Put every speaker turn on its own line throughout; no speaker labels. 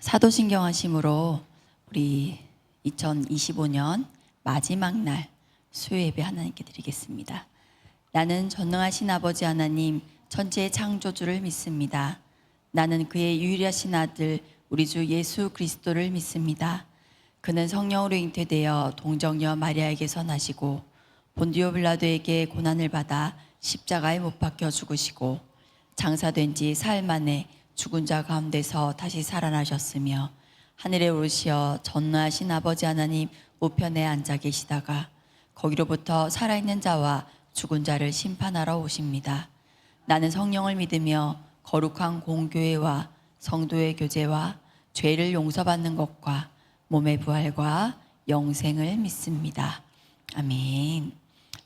사도신경 하심으로 우리 2025년 마지막 날 수요예배 하나님께 드리겠습니다. 나는 전능하신 아버지 하나님 천지의 창조주를 믿습니다. 나는 그의 유일하신 아들 우리 주 예수 그리스도를 믿습니다. 그는 성령으로 잉태되어 동정녀 마리아에게서 나시고 본디오 빌라도에게 고난을 받아 십자가에 못 박혀 죽으시고 장사된 지 사흘 만에 죽은 자 가운데서 다시 살아나셨으며 하늘에 오르시어 전능하신 아버지 하나님 우편에 앉아 계시다가 거기로부터 살아있는 자와 죽은 자를 심판하러 오십니다. 나는 성령을 믿으며 거룩한 공교회와 성도의 교제와 죄를 용서받는 것과 몸의 부활과 영생을 믿습니다. 아멘.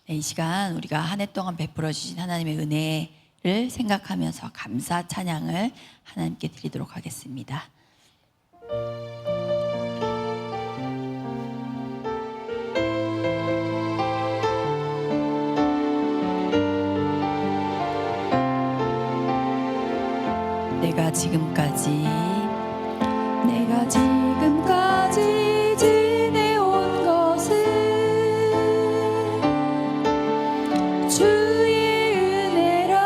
네, 이 시간 우리가 한 해 동안 베풀어 주신 하나님의 은혜를 생각하면서 감사 찬양을 하나님께 드리도록 하겠습니다. 내가 지금까지 지내온 것은 주의 은혜라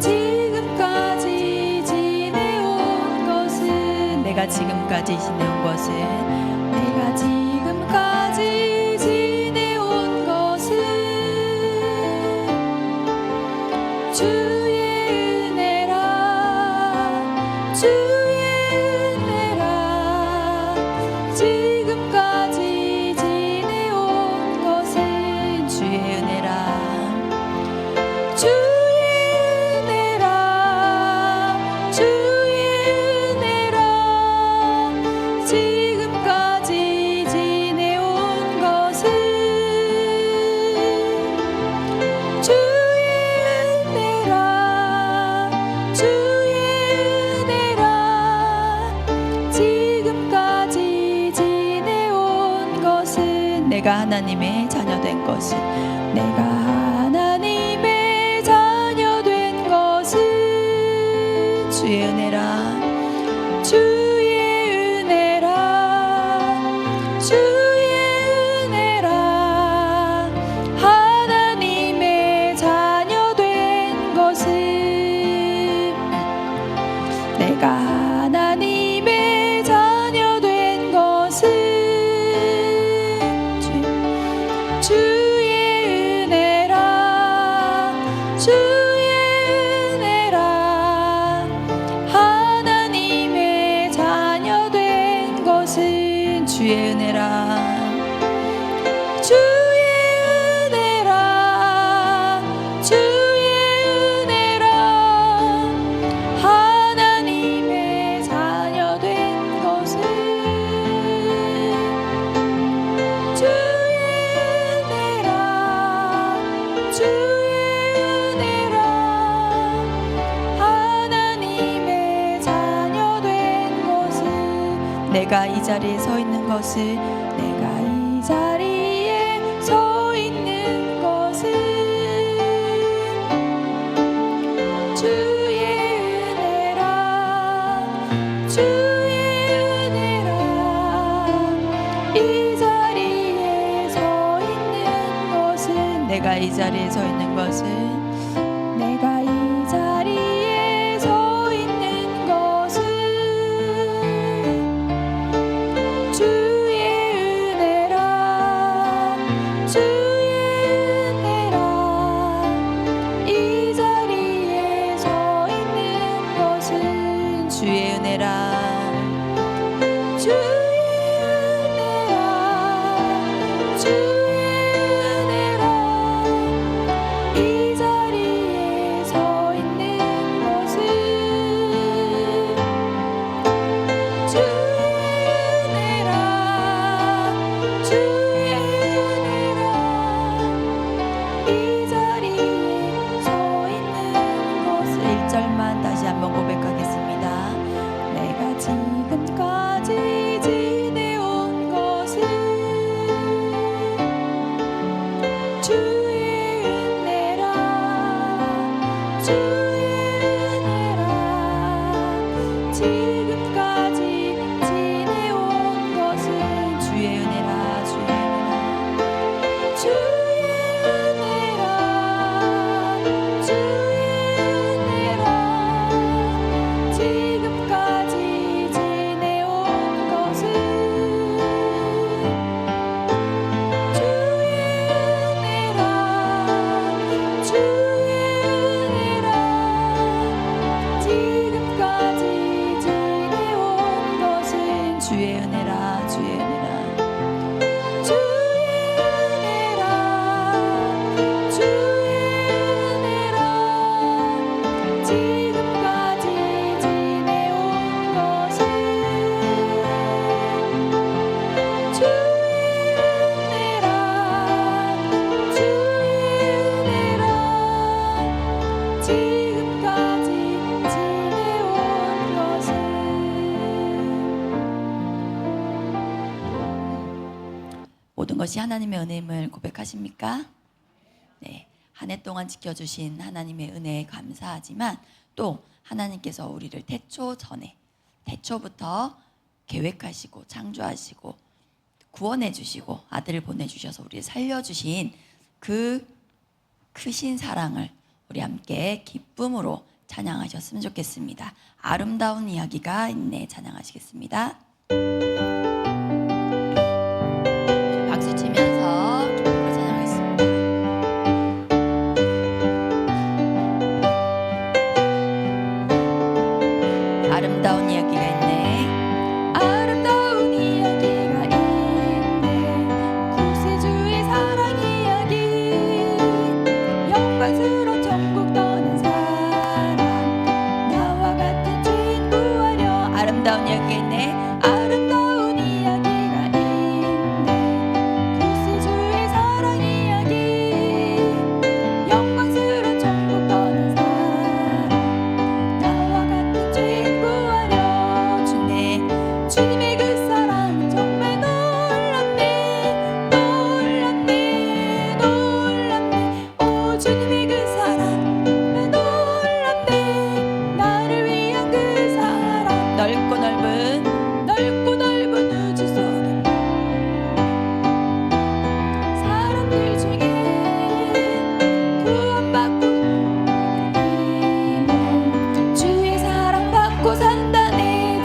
지금까지 지내온 것은 내가 지금까지 지내온 것은 주의 은혜라 지금까지 지내온 것은 주의 은혜라 지금까지 지내온 것은 내가 하나님의 자녀 된 것은 주의 은혜라 하나님의 자녀 된 것은 내가 하나님의 자녀 된 것은 주의 은혜라 하나님의 자녀 된 것은 주의 은혜라 하나님의 자녀 된 것은 하나님의 자녀 된 것은 내가 이 자리에 서 있는 것은 내가 이 자리에 서 있는 것은 주의 은혜라 주의 은혜라 모든 것이 하나님의 은혜임을 고백하십니까? 네, 한 해 동안 지켜주신 하나님의 은혜에 감사하지만 또 하나님께서 우리를 태초부터 계획하시고 창조하시고 구원해 주시고 아들을 보내주셔서 우리를 살려주신 그 크신 사랑을 우리 함께 기쁨으로 찬양하셨으면 좋겠습니다. 아름다운 이야기가 있네 찬양하시겠습니다. 박수 치면서 기쁨으로 찬양하겠습니다. 아름다운 이야기가 있네. 아름다운 이야기가 있네. 구세주의 사랑 이야기. 영광스러운 천국 떠난 사람. 나와 같은 죄인 구하려. 아름다운 이야기가 있네. 아름다운 이야기가 있네. 구세주의 사랑 이야기. 영광스러운 천국 떠난 사람. 나와 같은 죄인 구하려. 주님의 그 사랑 정말 놀랍네. 놀랍네. 놀랍네. 오 주님의 그 사랑 정말 놀랍네. 나를 위한 그 사랑. 넓고 넓은 우주 속에 사람들 중에 구원받고 이 몸 주의 사랑 받고 산다네.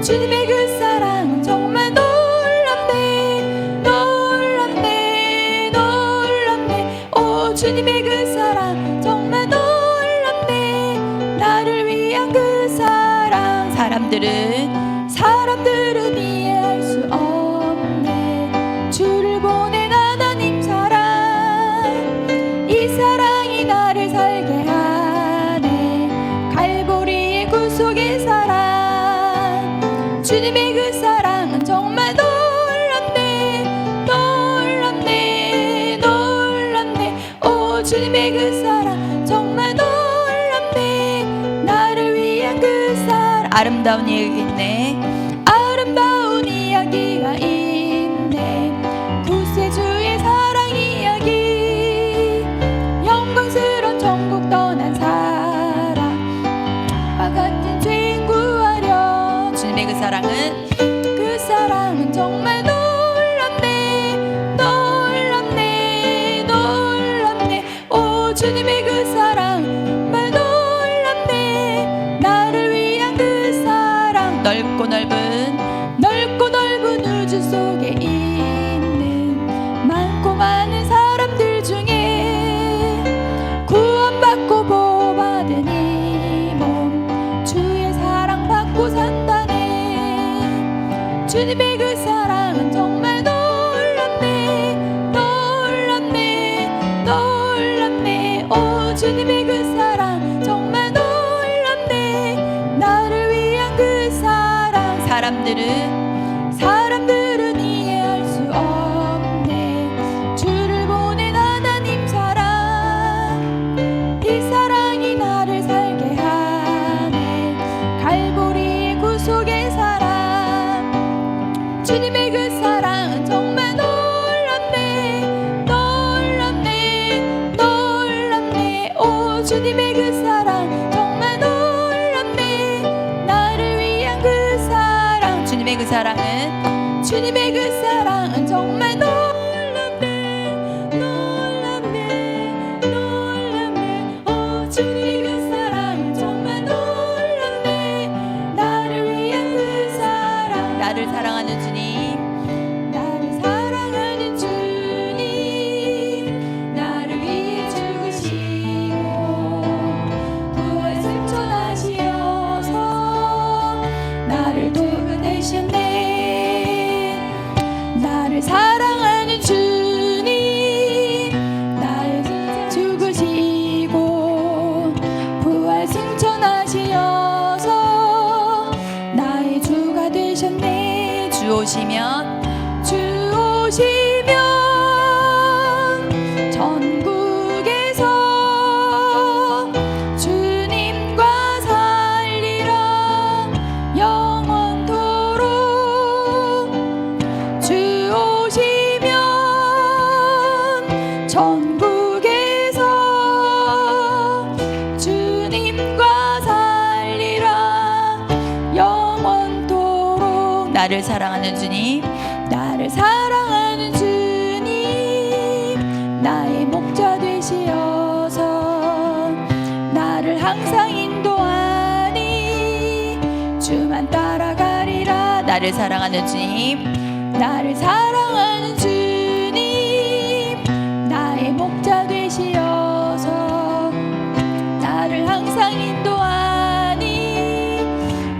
주님의 그 사랑은 정말 놀랍네. 놀랍네. 놀랍네. 오 주님의 그 사랑 정말 놀랍네. 나를 위한 그 사랑. 사람들은 이해할 수 없네. 주를 보낸 하나님 사랑. 이 사랑이 나를 살게 하네. 갈보리의 구속의 사랑. 주님의 그 사랑은 정말 놀랍네. 놀랍네. 놀랍네. 오 주님의 그 사랑 정말 놀랍네. 나를 위한 그 사랑. 아름다운 이야기 있네. 아름다운 이야기가 있네. 구세주의 사랑 이야기. 영광스러운 천국 떠난 사랑. 와 같은 죄인 구하려. 주님의 그 사랑은 정말 놀랍네. 놀랍네. 놀랍네. 오 주님의 그 사랑 정말 놀랍네. 나를 위한 그 사랑. 넓고 넓은 우주 속에 있는 많고 많은 사람들 중에 구원받고 보호받은 이 몸 주의 사랑 받고 산다네. 주님의 그 사랑은 정말 놀랍네. 놀랍네. 놀랍네. 오 주님의 그 사랑 정말 놀랍네. 나를 위한 그 사랑. 사람들은 이해할 수 없네. 주를 보낸 하나님 사랑. 이 사랑이 나를 살게 하네. 갈보리의 구속의 사랑. 주님의 그 사랑은 정말 놀랍네. 놀랍네. 놀랍네. 오 주님의 그 사랑 정말 놀랍네. 나를 위한 그 사랑. 주님의 그 사랑은 정말 놀랍네. 놀랍네. 놀랍네. 오 주님의 그 사랑 정말 놀랍네. 나를 위한 그 사랑. 나를 사랑하는 주님. 나를 사랑하는 주님. 나를 위해 죽으시고 부활 승천하시어서 나를 도우내셨네. 오시면 주 오시면 전국에서 주님과 살리라 영원토록 주 오시면 전국에서 주님과 살리라 영원토록 나를 사랑하는 주님 나를 사랑하는 주님 나의 목자 되시어서 나를 항상 인도하니 주만 따라가리라 나를 사랑하는 주님 나를 사랑하는 주님 나의 목자 되시어서 나를 항상 인도하니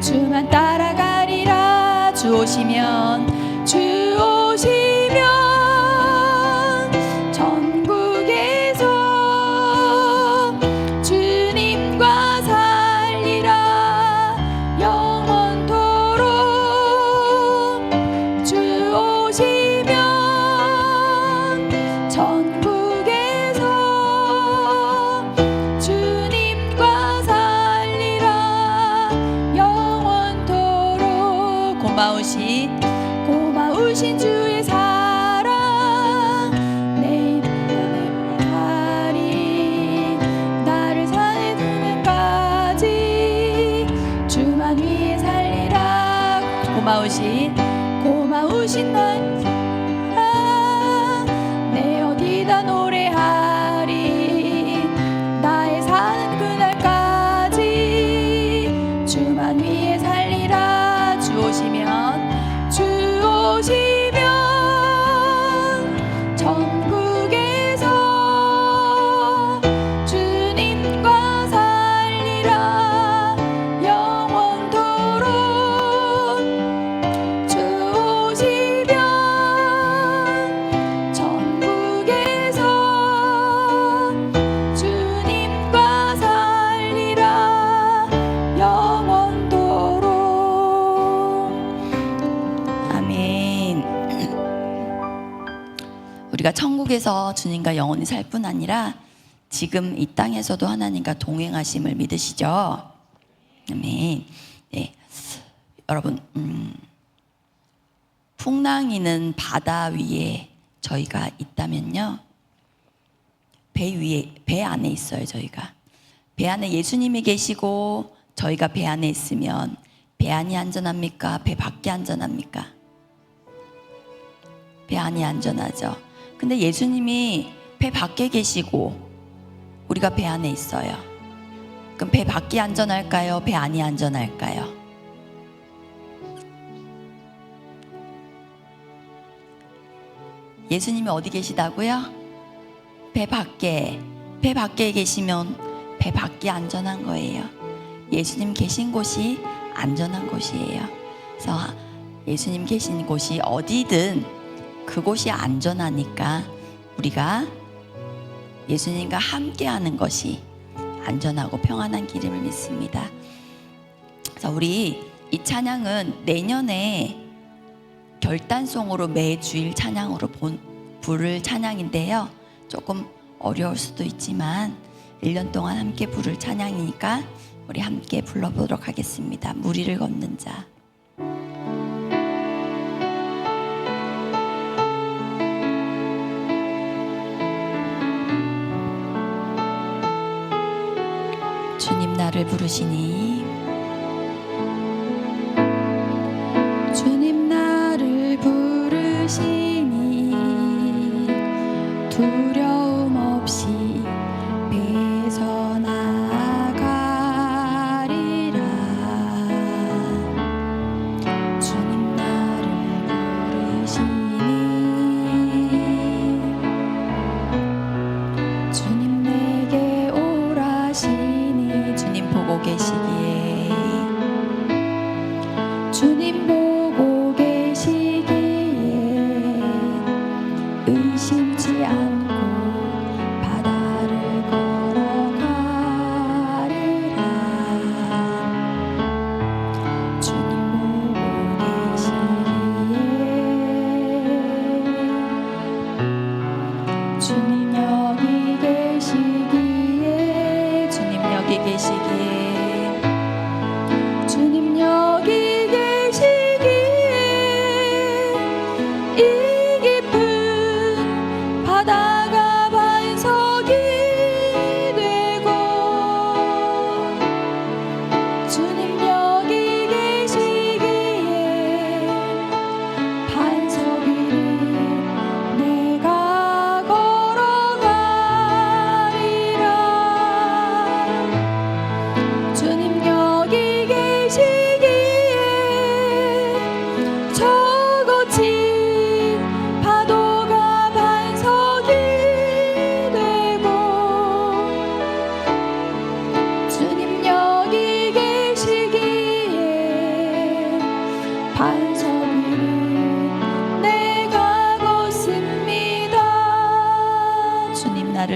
주만 따라가리라 주 오시면 전국에서 주님과 살리라 영원토록 주 오시면 전국에서 주님과 살리라 영원토록 고마우신 주의 사랑 내 입에 하리 나를 산에 두면까지 주만 위해 살리라 고마우신 나의 사랑 내 어디다 노래하리 나의 사는 그날까지 주만 위해 살리라 주 오시면 전국에서 주님과 살리라 영원토록 주 오시면 전국에서 주님과 살리라 영원토록 아멘. 우리가 천국에서 주님과 영원히 살 뿐 아니라 지금 이 땅에서도 하나님과 동행하심을 믿으시죠? 아멘. 네. 여러분, 풍랑이는 바다 위에 저희가 있다면요, 배 안에 있어요. 저희가 배 안에 예수님이 계시고 저희가 배 안에 있으면 배 안이 안전합니까? 배 밖이 안전합니까? 배 안이 안전하죠. 근데 예수님이 배 밖에 계시고 우리가 배 안에 있어요. 그럼 배 밖이 안전할까요? 배 안이 안전할까요? 예수님이 어디 계시다고요? 배 밖에 계시면 배 밖이 안전한 거예요. 예수님 계신 곳이 안전한 곳이에요. 그래서 예수님 계신 곳이 어디든 그곳이 안전하니까 우리가 예수님과 함께하는 것이 안전하고 평안한 길임을 믿습니다. 그래서 우리 이 찬양은 내년에 결단송으로 매주일 찬양으로 부를 찬양인데요, 조금 어려울 수도 있지만 1년 동안 함께 부를 찬양이니까 우리 함께 불러보도록 하겠습니다. 무리를 걷는 자. 주님 나를 부르시니 주님 나를 부르시니 두려움 없이 배서 나가리라. 주님 나를 부르시니 주님 내게 오라시니 주님 보고 계시기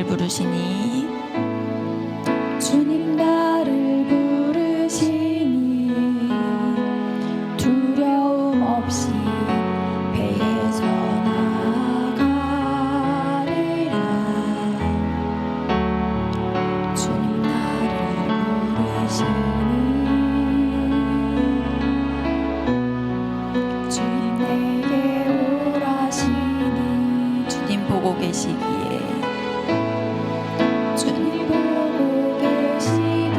나를 부르시니
주님 나를 부르시니 두려움 없이 배에서 나가리라. 주님 나를 부르시니 주님 내게 오라시니
주님 보고 계시기에
주님 보고 계시기에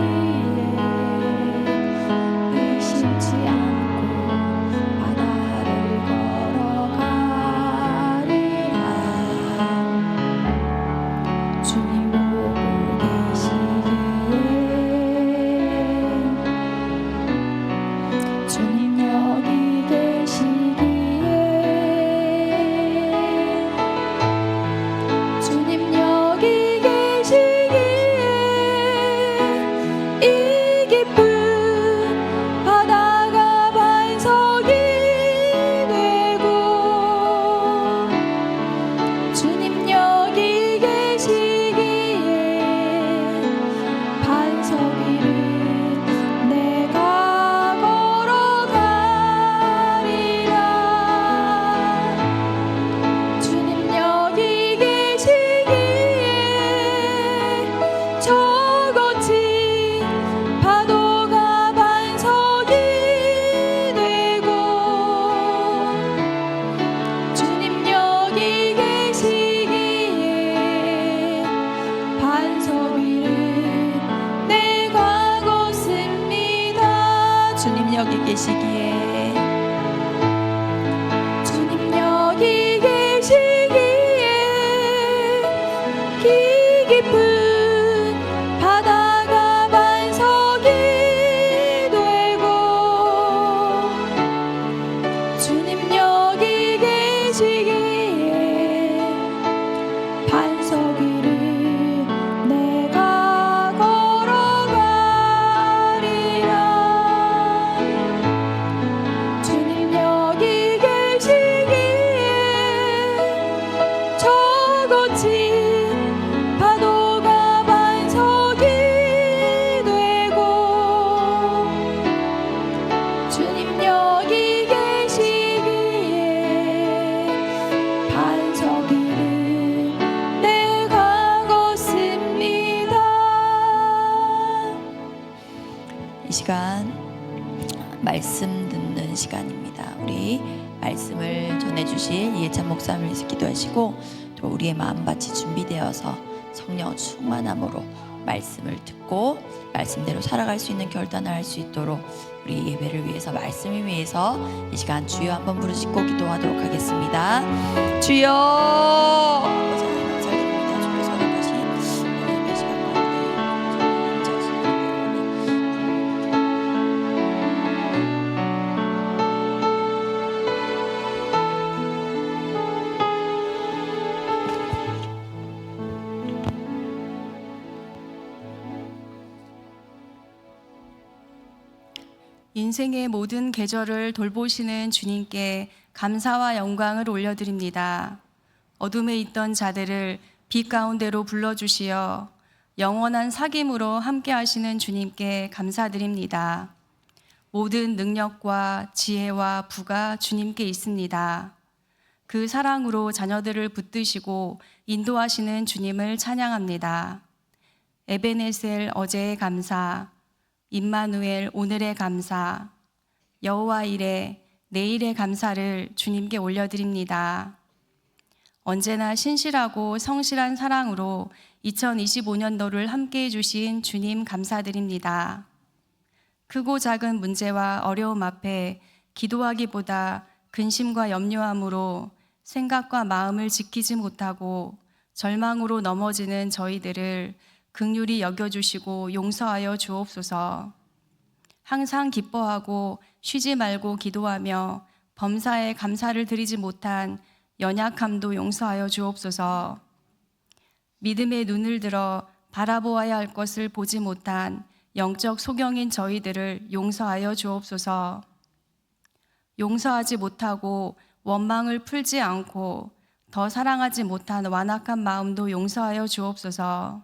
의심치 않고 바다를 걸어가리라. 주님 보고 계시기에 주님 여기 계시기에 주님 여기 계시기에 이 깊은 바다가 반석이 되고 주님 여기 계시기에 반석 위를 내가 걸어가리라. 주님 여기 계시기에 저 거친 파도가 반석이 되고 주님 여기 계시기에 반석 위를 내가 걷습니다.
주님 여기 계시기에
주님 여기 계시기에 기 깊은 바다가 반석이 되고 주님 여기 계시기에 반석 위를 내가 걸어가리라. 주님 여기 계시기에 저 거친 파도가 반석이 되고 주님 여기 계시기에 반석 위를 내가 걷습니다.
이 시간 말씀 듣는 시간입니다. 우리 말씀을 전해주실 이해찬 목사님을 위해서 기도하시고 또 우리의 마음밭이 준비되어서 성령 충만함으로 말씀을 듣고 말씀대로 살아갈 수 있는 결단을 할 수 있도록 우리 예배를 위해서 말씀을 위해서 이 시간 주여 한번 부르짖고 기도하도록 하겠습니다. 주여 아버지 하나님 감사드립니다. 주께서 허락하신 예배 시간 가운데
인생의 모든 계절을 돌보시는 주님께 감사와 영광을 올려드립니다. 어둠에 있던 자들을 빛 가운데로 불러주시어 영원한 사귐으로 함께 하시는 주님께 감사드립니다. 모든 능력과 지혜와 부가 주님께 있습니다. 그 사랑으로 자녀들을 붙드시고 인도하시는 주님을 찬양합니다. 에베네셀 어제의 감사, 임마누엘 오늘의 감사, 여호와 일에 내일의 감사를 주님께 올려드립니다. 언제나 신실하고 성실한 사랑으로 2025년도를 함께해 주신 주님 감사드립니다. 크고 작은 문제와 어려움 앞에 기도하기보다 근심과 염려함으로 생각과 마음을 지키지 못하고 절망으로 넘어지는 저희들을 긍휼히 여겨주시고 용서하여 주옵소서. 항상 기뻐하고 쉬지 말고 기도하며 범사에 감사를 드리지 못한 연약함도 용서하여 주옵소서. 믿음의 눈을 들어 바라보아야 할 것을 보지 못한 영적 소경인 저희들을 용서하여 주옵소서. 용서하지 못하고 원망을 풀지 않고 더 사랑하지 못한 완악한 마음도 용서하여 주옵소서.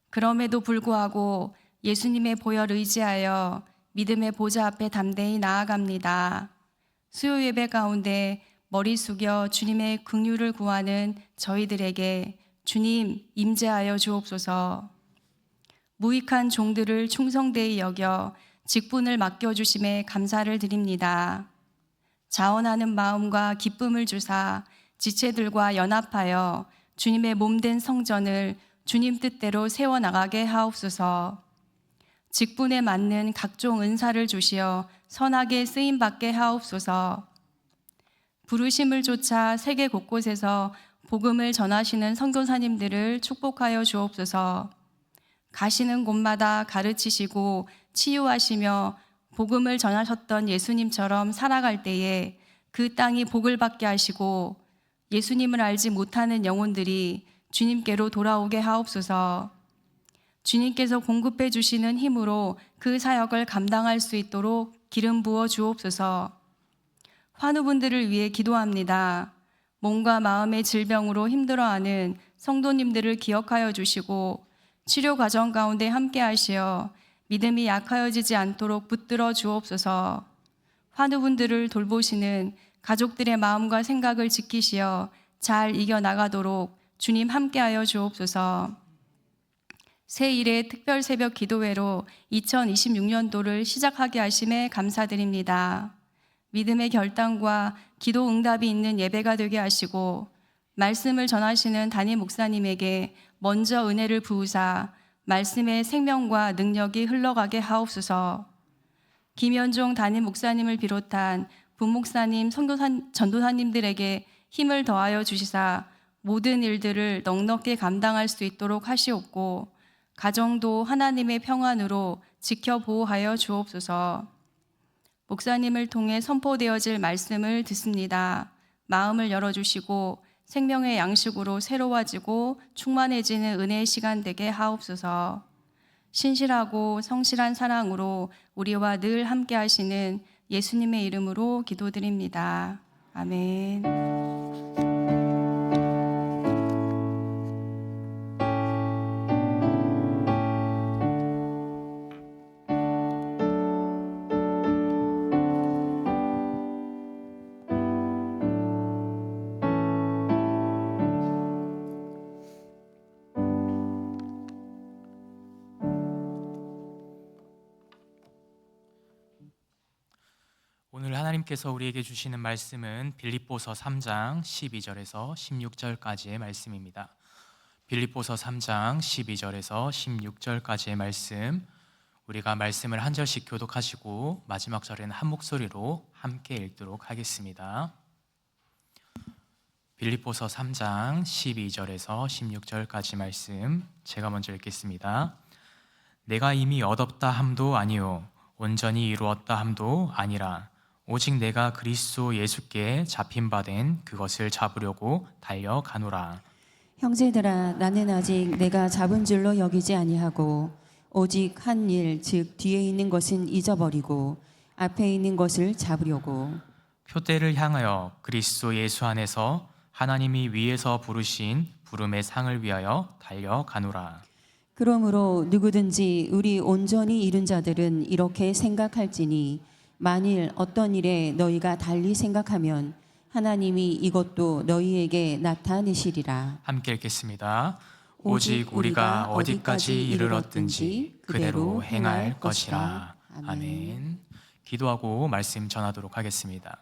그럼에도 불구하고 예수님의 보혈 의지하여 믿음의 보좌 앞에 담대히 나아갑니다. 수요 예배 가운데 머리 숙여 주님의 긍휼을 구하는 저희들에게 주님 임재하여 주옵소서. 무익한 종들을 충성되이 여겨 직분을 맡겨주심에 감사를 드립니다. 자원하는 마음과 기쁨을 주사 지체들과 연합하여 주님의 몸된 성전을 주님 뜻대로 세워나가게 하옵소서. 직분에 맞는 각종 은사를 주시어 선하게 쓰임받게 하옵소서. 부르심을 쫓아 세계 곳곳에서 복음을 전하시는 선교사님들을 축복하여 주옵소서. 가시는 곳마다 가르치시고 치유하시며 복음을 전하셨던 예수님처럼 살아갈 때에 그 땅이 복을 받게 하시고 예수님을 알지 못하는 영혼들이 주님께로 돌아오게 하옵소서. 주님께서 공급해 주시는 힘으로 그 사역을 감당할 수 있도록 기름 부어 주옵소서. 환우분들을 위해 기도합니다. 몸과 마음의 질병으로 힘들어하는 성도님들을 기억하여 주시고 치료 과정 가운데 함께 하시어 믿음이 약하여지지 않도록 붙들어 주옵소서. 환우분들을 돌보시는 가족들의 마음과 생각을 지키시어 잘 이겨나가도록 주님 함께하여 주옵소서. 새1회 특별 새벽 기도회로 2026년도를 시작하게 하심에 감사드립니다. 믿음의 결단과 기도 응답이 있는 예배가 되게 하시고 말씀을 전하시는 담임 목사님에게 먼저 은혜를 부으사 말씀의 생명과 능력이 흘러가게 하옵소서. 김현종 담임 목사님을 비롯한 분목사님, 전도사님들에게 힘을 더하여 주시사 모든 일들을 넉넉히 감당할 수 있도록 하시옵고 가정도 하나님의 평안으로 지켜 보호하여 주옵소서. 목사님을 통해 선포되어질 말씀을 듣습니다. 마음을 열어주시고 생명의 양식으로 새로워지고 충만해지는 은혜의 시간 되게 하옵소서. 신실하고 성실한 사랑으로 우리와 늘 함께 하시는 예수님의 이름으로 기도드립니다. 아멘.
오늘 하나님께서 우리에게 주시는 말씀은 빌립보서 3장 12절에서 16절까지의 말씀입니다. 빌립보서 3장 12절에서 16절까지의 말씀, 우리가 말씀을 한 절씩 교독하시고 마지막 절에는 한 목소리로 함께 읽도록 하겠습니다. 빌립보서 3장 12절에서 16절까지 말씀, 제가 먼저 읽겠습니다. 내가 이미 얻었다 함도 아니요 온전히 이루었다 함도 아니라 오직 내가 그리스도 예수께 잡힌 바 된 그것을 잡으려고 달려가노라.
형제들아, 나는 아직 내가 잡은 줄로 여기지 아니하고 오직 한 일, 즉 뒤에 있는 것은 잊어버리고 앞에 있는 것을 잡으려고
표대를 향하여 그리스도 예수 안에서 하나님이 위에서 부르신 부름의 상을 위하여 달려가노라.
그러므로 누구든지 우리 온전히 이룬 자들은 이렇게 생각할지니 만일 어떤 일에 너희가 달리 생각하면 하나님이 이것도 너희에게 나타내시리라.
함께 읽겠습니다. 오직 우리가 어디까지 이르렀든지 그대로 행할 것이라. 아멘. 기도하고 말씀 전하도록 하겠습니다.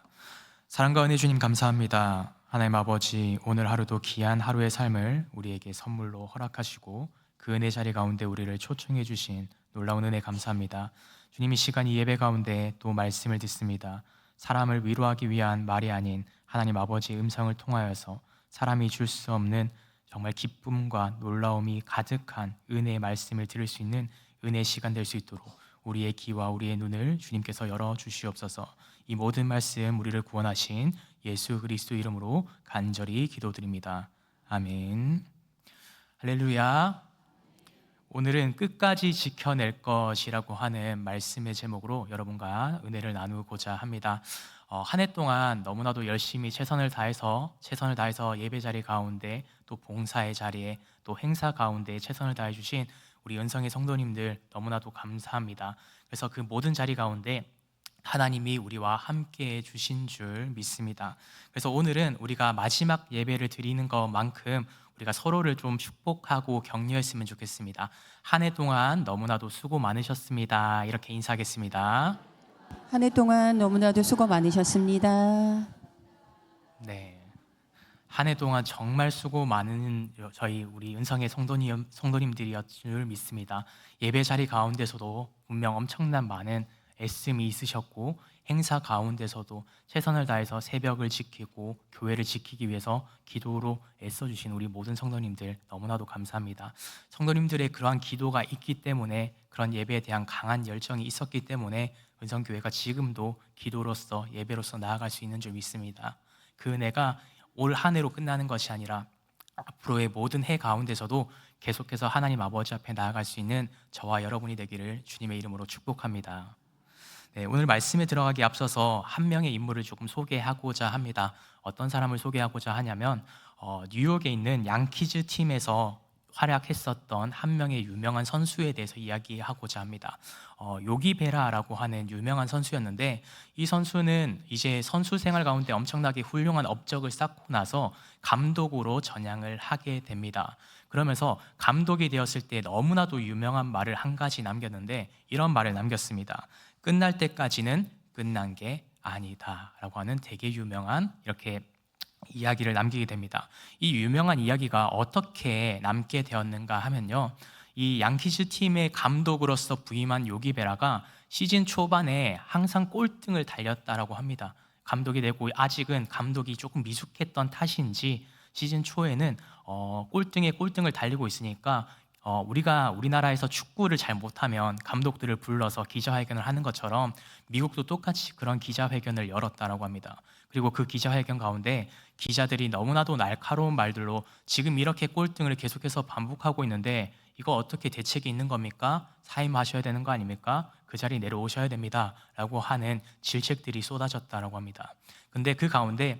사랑과 은혜 주님 감사합니다. 하나님 아버지, 오늘 하루도 귀한 하루의 삶을 우리에게 선물로 허락하시고 그 은혜 자리 가운데 우리를 초청해 주신 놀라운 은혜 감사합니다. 주님, 이 시간 이 예배 가운데 또 말씀을 듣습니다. 사람을 위로하기 위한 말이 아닌 하나님 아버지의 음성을 통하여서 사람이 줄 수 없는 정말 기쁨과 놀라움이 가득한 은혜의 말씀을 들을 수 있는 은혜의 시간 될 수 있도록 우리의 귀와 우리의 눈을 주님께서 열어주시옵소서. 이 모든 말씀 우리를 구원하신 예수 그리스도 이름으로 간절히 기도드립니다. 아멘. 할렐루야. 오늘은 끝까지 지켜낼 것이라고 하는 말씀의 제목으로 여러분과 은혜를 나누고자 합니다. 한 해 동안 너무나도 열심히 최선을 다해서 예배 자리 가운데 또 봉사의 자리에 또 행사 가운데 최선을 다해 주신 우리 은성의 성도님들 너무나도 감사합니다. 그래서 그 모든 자리 가운데 하나님이 우리와 함께 해 주신 줄 믿습니다. 그래서 오늘은 우리가 마지막 예배를 드리는 것만큼 우리가 서로를 좀 축복하고 격려했으면 좋겠습니다. 한 해 동안 너무나도 수고 많으셨습니다. 이렇게 인사하겠습니다.
한 해 동안 너무나도 수고 많으셨습니다.
네. 한 해 동안 정말 수고 많은 우리 은성의 성도님들이었 줄 믿습니다. 예배 자리 가운데서도 분명 엄청난 많은 애씀이 있으셨고 행사 가운데서도 최선을 다해서 새벽을 지키고 교회를 지키기 위해서 기도로 애써주신 우리 모든 성도님들 너무나도 감사합니다. 성도님들의 그러한 기도가 있기 때문에 그런 예배에 대한 강한 열정이 있었기 때문에 은성교회가 지금도 기도로서 예배로서 나아갈 수 있는 줄 믿습니다. 그 은혜가 올 한 해로 끝나는 것이 아니라 앞으로의 모든 해 가운데서도 계속해서 하나님 아버지 앞에 나아갈 수 있는 저와 여러분이 되기를 주님의 이름으로 축복합니다. 네, 오늘 말씀에 들어가기 앞서서 한 명의 인물을 조금 소개하고자 합니다. 어떤 사람을 소개하고자 하냐면 뉴욕에 있는 양키즈 팀에서 활약했었던 한 명의 유명한 선수에 대해서 이야기하고자 합니다. 요기 베라라고 하는 유명한 선수였는데 이 선수는 이제 선수 생활 가운데 엄청나게 훌륭한 업적을 쌓고 나서 감독으로 전향을 하게 됩니다. 그러면서 감독이 되었을 때 너무나도 유명한 말을 한 가지 남겼는데 이런 말을 남겼습니다. 끝날 때까지는 끝난 게 아니다 라고 하는 되게 유명한 이렇게 이야기를 남기게 됩니다. 이 유명한 이야기가 어떻게 남게 되었는가 하면요, 이 양키즈 팀의 감독으로서 부임한 요기 베라가 시즌 초반에 항상 꼴등을 달렸다라고 합니다. 감독이 되고 아직은 감독이 조금 미숙했던 탓인지 시즌 초에는 꼴등에 꼴등을 달리고 있으니까 우리나라에서 축구를 잘 못하면 감독들을 불러서 기자회견을 하는 것처럼 미국도 똑같이 그런 기자회견을 열었다라고 합니다. 그리고 그 기자회견 가운데 기자들이 너무나도 날카로운 말들로 지금 이렇게 꼴등을 계속해서 반복하고 있는데 이거 어떻게 대책이 있는 겁니까? 사임하셔야 되는 거 아닙니까? 그 자리 내려오셔야 됩니다 라고 하는 질책들이 쏟아졌다라고 합니다. 근데 그 가운데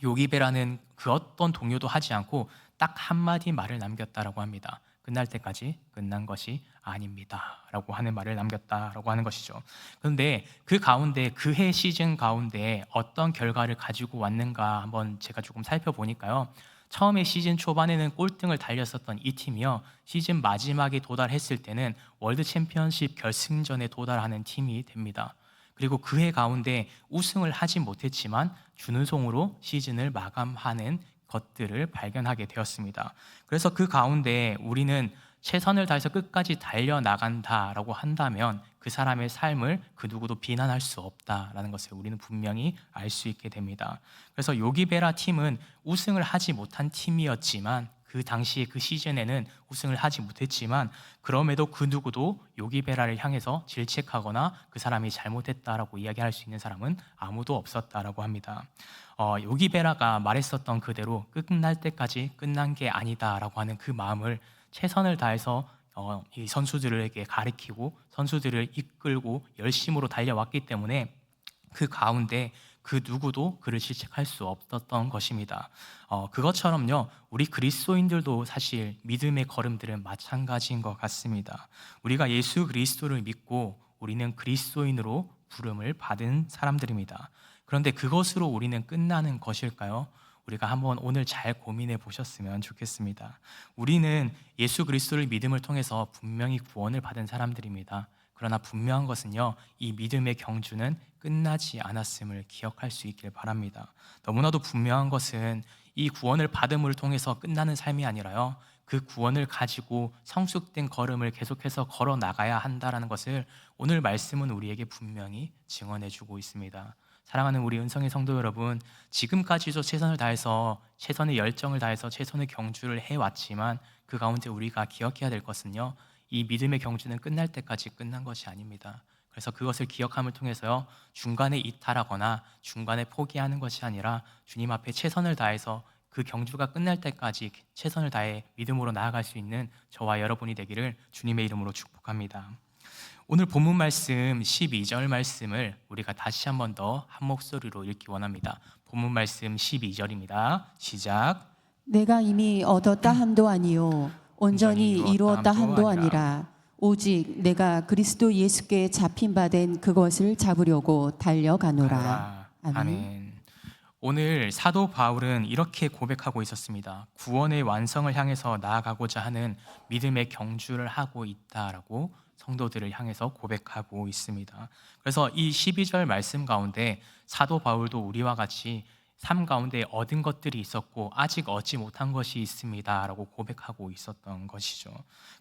요기베라는 그 어떤 동요도 하지 않고 딱 한마디 말을 남겼다라고 합니다. 끝날 때까지 끝난 것이 아닙니다 라고 하는 말을 남겼다라고 하는 것이죠. 그런데 그 가운데 그해 시즌 가운데 어떤 결과를 가지고 왔는가 한번 제가 조금 살펴보니까요, 처음에 시즌 초반에는 꼴등을 달렸었던 이 팀이요, 시즌 마지막에 도달했을 때는 월드 챔피언십 결승전에 도달하는 팀이 됩니다. 그리고 그해 가운데 우승을 하지 못했지만 준우승으로 시즌을 마감하는 것들을 발견하게 되었습니다. 그래서 그 가운데 우리는 최선을 다해서 끝까지 달려나간다라고 한다면 그 사람의 삶을 그 누구도 비난할 수 없다라는 것을 우리는 분명히 알 수 있게 됩니다. 그래서 요기베라 팀은 우승을 하지 못한 팀이었지만 그 당시에 그 시즌에는 우승을 하지 못했지만 그럼에도 그 누구도 요기베라를 향해서 질책하거나 그 사람이 잘못했다라고 이야기할 수 있는 사람은 아무도 없었다라고 합니다. 요기베라가 말했었던 그대로 끝날 때까지 끝난 게 아니다라고 하는 그 마음을 최선을 다해서 이 선수들에게 가르치고 선수들을 이끌고 열심으로 달려왔기 때문에 그 가운데 그 누구도 그를 질책할 수 없었던 것입니다. 그것처럼요, 우리 그리스도인들도 사실 믿음의 걸음들은 마찬가지인 것 같습니다. 우리가 예수 그리스도를 믿고 우리는 그리스도인으로 부름을 받은 사람들입니다. 그런데 그것으로 우리는 끝나는 것일까요? 우리가 한번 오늘 잘 고민해 보셨으면 좋겠습니다. 우리는 예수 그리스도를 믿음을 통해서 분명히 구원을 받은 사람들입니다. 그러나 분명한 것은요, 이 믿음의 경주는 끝나지 않았음을 기억할 수 있길 바랍니다. 너무나도 분명한 것은 이 구원을 받음을 통해서 끝나는 삶이 아니라요, 그 구원을 가지고 성숙된 걸음을 계속해서 걸어 나가야 한다라는 것을 오늘 말씀은 우리에게 분명히 증언해 주고 있습니다. 사랑하는 우리 은성의 성도 여러분, 지금까지도 최선을 다해서 최선의 열정을 다해서 최선의 경주를 해왔지만 그 가운데 우리가 기억해야 될 것은요, 이 믿음의 경주는 끝날 때까지 끝난 것이 아닙니다. 그래서 그것을 기억함을 통해서요, 중간에 이탈하거나 중간에 포기하는 것이 아니라 주님 앞에 최선을 다해서 그 경주가 끝날 때까지 최선을 다해 믿음으로 나아갈 수 있는 저와 여러분이 되기를 주님의 이름으로 축복합니다. 오늘 본문 말씀 12절 말씀을 우리가 다시 한 번 더 한 목소리로 읽기 원합니다. 본문 말씀 12절입니다. 시작.
내가 이미 얻었다 함도 아니요 온전히 이루었다 함도 아니라 오직 내가 그리스도 예수께 잡힌 바 된 그것을 잡으려고 달려가노라. 아멘.
아멘. 오늘 사도 바울은 이렇게 고백하고 있었습니다. 구원의 완성을 향해서 나아가고자 하는 믿음의 경주를 하고 있다라고 성도들을 향해서 고백하고 있습니다. 그래서 이 12절 말씀 가운데 사도 바울도 우리와 같이 삶 가운데 얻은 것들이 있었고 아직 얻지 못한 것이 있습니다라고 고백하고 있었던 것이죠.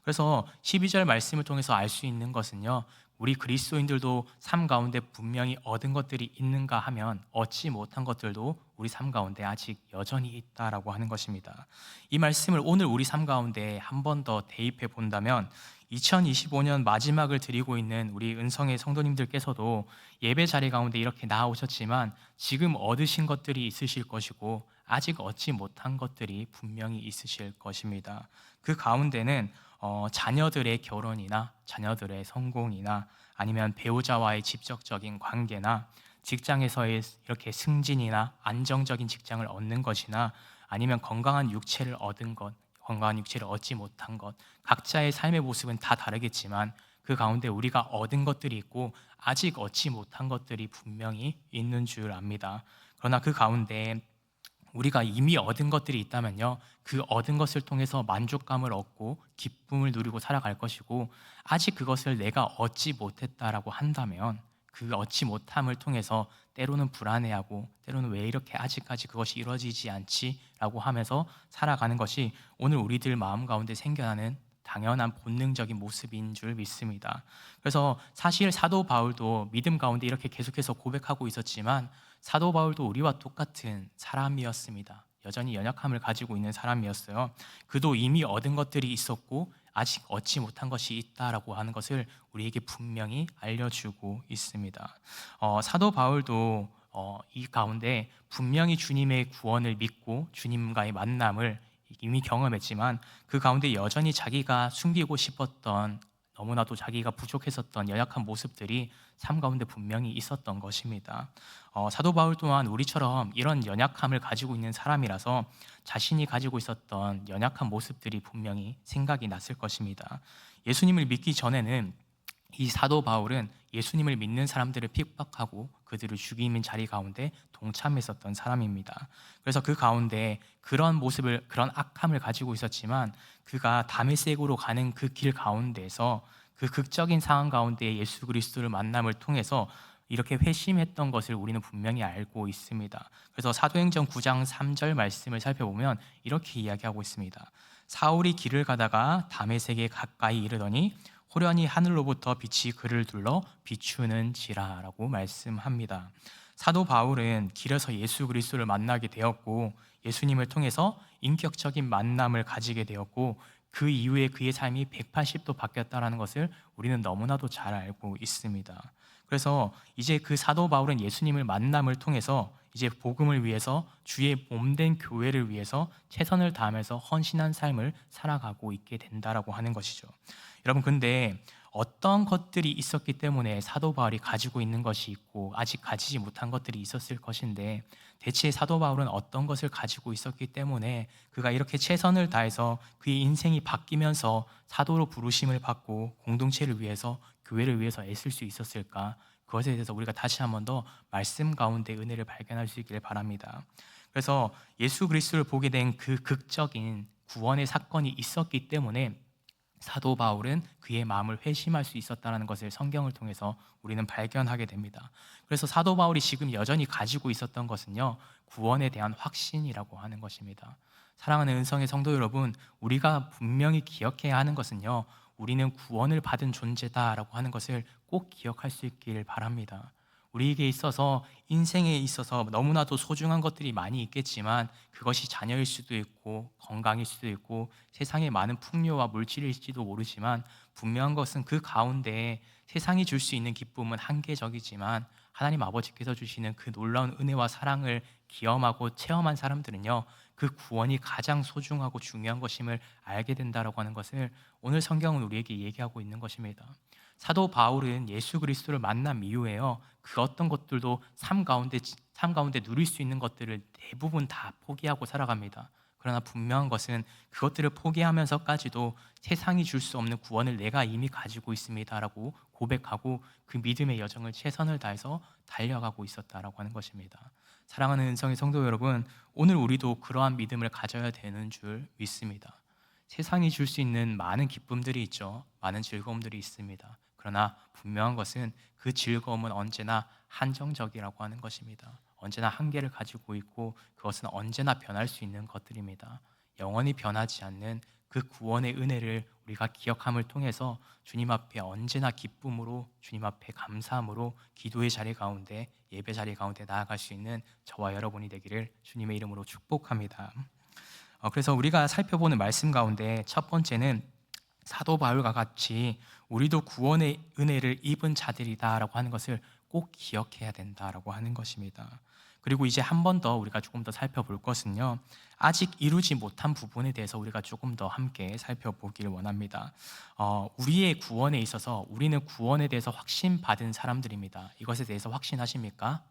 그래서 12절 말씀을 통해서 알 수 있는 것은요, 우리 그리스도인들도 삶 가운데 분명히 얻은 것들이 있는가 하면 얻지 못한 것들도 우리 삶 가운데 아직 여전히 있다라고 하는 것입니다. 이 말씀을 오늘 우리 삶 가운데 한 번 더 대입해 본다면 2025년 마지막을 드리고 있는 우리 은성의 성도님들께서도 예배 자리 가운데 이렇게 나아오셨지만 지금 얻으신 것들이 있으실 것이고 아직 얻지 못한 것들이 분명히 있으실 것입니다. 그 가운데는 자녀들의 결혼이나 자녀들의 성공이나 아니면 배우자와의 직접적인 관계나 직장에서의 이렇게 승진이나 안정적인 직장을 얻는 것이나 아니면 건강한 육체를 얻은 것, 건강한 육체를 얻지 못한 것, 각자의 삶의 모습은 다 다르겠지만 그 가운데 우리가 얻은 것들이 있고 아직 얻지 못한 것들이 분명히 있는 줄 압니다. 그러나 그 가운데 우리가 이미 얻은 것들이 있다면요, 그 얻은 것을 통해서 만족감을 얻고 기쁨을 누리고 살아갈 것이고, 아직 그것을 내가 얻지 못했다라고 한다면 그 얻지 못함을 통해서 때로는 불안해하고 때로는 왜 이렇게 아직까지 그것이 이루어지지 않지? 라고 하면서 살아가는 것이 오늘 우리들 마음 가운데 생겨나는 당연한 본능적인 모습인 줄 믿습니다. 그래서 사실 사도 바울도 믿음 가운데 이렇게 계속해서 고백하고 있었지만 사도 바울도 우리와 똑같은 사람이었습니다. 여전히 연약함을 가지고 있는 사람이었어요. 그도 이미 얻은 것들이 있었고 아직 얻지 못한 것이 있다라고 하는 것을 우리에게 분명히 알려주고 있습니다. 사도 바울도 이 가운데 분명히 주님의 구원을 믿고 주님과의 만남을 이미 경험했지만 그 가운데 여전히 자기가 숨기고 싶었던, 너무나도 자기가 부족했었던 연약한 모습들이 삶 가운데 분명히 있었던 것입니다. 사도 바울 또한 우리처럼 이런 연약함을 가지고 있는 사람이라서 자신이 가지고 있었던 연약한 모습들이 분명히 생각이 났을 것입니다. 예수님을 믿기 전에는 이 사도 바울은 예수님을 믿는 사람들을 핍박하고 그들을 죽이는 자리 가운데 동참했었던 사람입니다. 그래서 그 가운데 그런 모습을, 그런 악함을 가지고 있었지만 그가 다메섹으로 가는 그 길 가운데서 그 극적인 상황 가운데 예수 그리스도를 만남을 통해서 이렇게 회심했던 것을 우리는 분명히 알고 있습니다. 그래서 사도행전 9장 3절 말씀을 살펴보면 이렇게 이야기하고 있습니다. 사울이 길을 가다가 다메섹에 가까이 이르더니 호련히 하늘로부터 빛이 그를 둘러 비추는지라 라고 말씀합니다. 사도 바울은 길에서 예수 그리스도를 만나게 되었고 예수님을 통해서 인격적인 만남을 가지게 되었고 그 이후에 그의 삶이 180도 바뀌었다는 것을 우리는 너무나도 잘 알고 있습니다. 그래서 이제 그 사도 바울은 예수님을 만남을 통해서 이제 복음을 위해서 주의 몸된 교회를 위해서 최선을 다하면서 헌신한 삶을 살아가고 있게 된다라고 하는 것이죠. 여러분, 근데 어떤 것들이 있었기 때문에 사도 바울이 가지고 있는 것이 있고 아직 가지지 못한 것들이 있었을 것인데 대체 사도 바울은 어떤 것을 가지고 있었기 때문에 그가 이렇게 최선을 다해서 그의 인생이 바뀌면서 사도로 부르심을 받고 공동체를 위해서, 교회를 위해서 애쓸 수 있었을까? 그것에 대해서 우리가 다시 한 번 더 말씀 가운데 은혜를 발견할 수 있기를 바랍니다. 그래서 예수 그리스도를 보게 된 그 극적인 구원의 사건이 있었기 때문에 사도 바울은 그의 마음을 회심할 수 있었다는 것을 성경을 통해서 우리는 발견하게 됩니다. 그래서 사도 바울이 지금 여전히 가지고 있었던 것은요, 구원에 대한 확신이라고 하는 것입니다. 사랑하는 은성의 성도 여러분, 우리가 분명히 기억해야 하는 것은요, 우리는 구원을 받은 존재다라고 하는 것을 꼭 기억할 수 있기를 바랍니다. 우리에게 있어서, 인생에 있어서 너무나도 소중한 것들이 많이 있겠지만 그것이 자녀일 수도 있고 건강일 수도 있고 세상의 많은 풍요와 물질일지도 모르지만 분명한 것은 그 가운데 세상이 줄 수 있는 기쁨은 한계적이지만 하나님 아버지께서 주시는 그 놀라운 은혜와 사랑을 기험하고 체험한 사람들은요, 그 구원이 가장 소중하고 중요한 것임을 알게 된다라고 하는 것을 오늘 성경은 우리에게 얘기하고 있는 것입니다. 사도 바울은 예수 그리스도를 만난 이후에요, 그 어떤 것들도 삶 가운데 누릴 수 있는 것들을 대부분 다 포기하고 살아갑니다. 그러나 분명한 것은 그것들을 포기하면서까지도 세상이 줄 수 없는 구원을 내가 이미 가지고 있습니다라고 고백하고 그 믿음의 여정을 최선을 다해서 달려가고 있었다라고 하는 것입니다. 사랑하는 은성의 성도 여러분, 오늘 우리도 그러한 믿음을 가져야 되는 줄 믿습니다. 세상이 줄 수 있는 많은 기쁨들이 있죠. 많은 즐거움들이 있습니다. 그러나 분명한 것은 그 즐거움은 언제나 한정적이라고 하는 것입니다. 언제나 한계를 가지고 있고 그것은 언제나 변할 수 있는 것들입니다. 영원히 변하지 않는 그 구원의 은혜를 우리가 기억함을 통해서 주님 앞에 언제나 기쁨으로, 주님 앞에 감사함으로 기도의 자리 가운데, 예배 자리 가운데 나아갈 수 있는 저와 여러분이 되기를 주님의 이름으로 축복합니다. 그래서 우리가 살펴보는 말씀 가운데 첫 번째는 사도 바울과 같이 우리도 구원의 은혜를 입은 자들이다라고 하는 것을 꼭 기억해야 된다라고 하는 것입니다. 그리고 이제 한 번 더 우리가 조금 더 살펴볼 것은요, 아직 이루지 못한 부분에 대해서 우리가 조금 더 함께 살펴보길 원합니다. 우리의 구원에 있어서 우리는 구원에 대해서 확신받은 사람들입니다. 이것에 대해서 확신하십니까?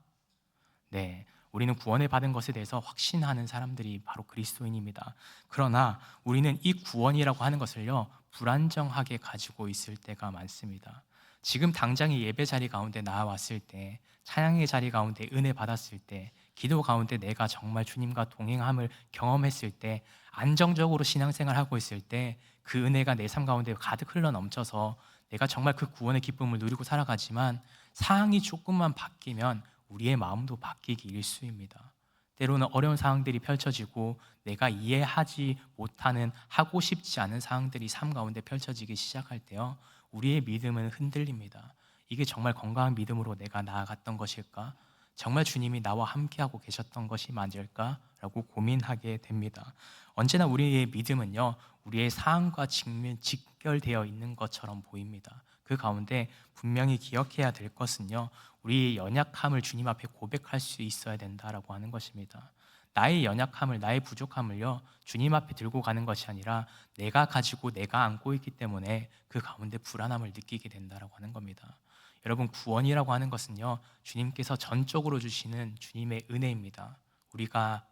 네, 우리는 구원을 받은 것에 대해서 확신하는 사람들이 바로 그리스도인입니다. 그러나 우리는 이 구원이라고 하는 것을요, 불안정하게 가지고 있을 때가 많습니다. 지금 당장의 예배 자리 가운데 나와왔을 때, 찬양의 자리 가운데 은혜 받았을 때, 기도 가운데 내가 정말 주님과 동행함을 경험했을 때, 안정적으로 신앙생활 하고 있을 때 그 은혜가 내 삶 가운데 가득 흘러 넘쳐서 내가 정말 그 구원의 기쁨을 누리고 살아가지만 상황이 조금만 바뀌면 우리의 마음도 바뀌기 일쑤입니다. 때로는 어려운 상황들이 펼쳐지고 내가 이해하지 못하는, 하고 싶지 않은 상황들이 삶 가운데 펼쳐지기 시작할 때요, 우리의 믿음은 흔들립니다. 이게 정말 건강한 믿음으로 내가 나아갔던 것일까? 정말 주님이 나와 함께하고 계셨던 것이 맞을까? 라고 고민하게 됩니다. 언제나 우리의 믿음은요, 우리의 상황과 직결되어 있는 것처럼 보입니다. 그 가운데 분명히 기억해야 될 것은요, 우리의 연약함을 주님 앞에 고백할 수 있어야 된다라고 하는 것입니다. 나의 연약함을, 나의 부족함을요, 주님 앞에 들고 가는 것이 아니라 내가 가지고 내가 안고 있기 때문에 그 가운데 불안함을 느끼게 된다라고 하는 겁니다. 여러분, 구원이라고 하는 것은요, 주님께서 전적으로 주시는 주님의 은혜입니다. 우리가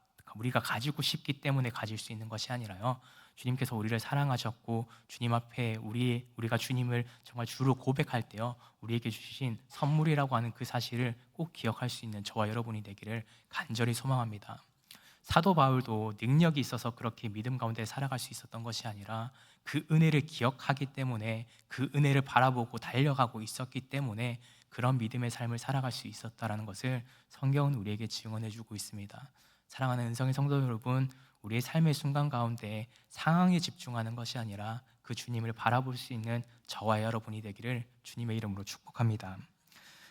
가지고 싶기 때문에 가질 수 있는 것이 아니라요, 주님께서 우리를 사랑하셨고 주님 앞에 우리가 주님을 정말 주로 고백할 때요, 우리에게 주신 선물이라고 하는 그 사실을 꼭 기억할 수 있는 저와 여러분이 되기를 간절히 소망합니다. 사도 바울도 능력이 있어서 그렇게 믿음 가운데 살아갈 수 있었던 것이 아니라 그 은혜를 기억하기 때문에, 그 은혜를 바라보고 달려가고 있었기 때문에 그런 믿음의 삶을 살아갈 수 있었다라는 것을 성경은 우리에게 증언해주고 있습니다. 사랑하는 은성의 성도 여러분, 우리의 삶의 순간 가운데 상황에 집중하는 것이 아니라 그 주님을 바라볼 수 있는 저와 여러분이 되기를 주님의 이름으로 축복합니다.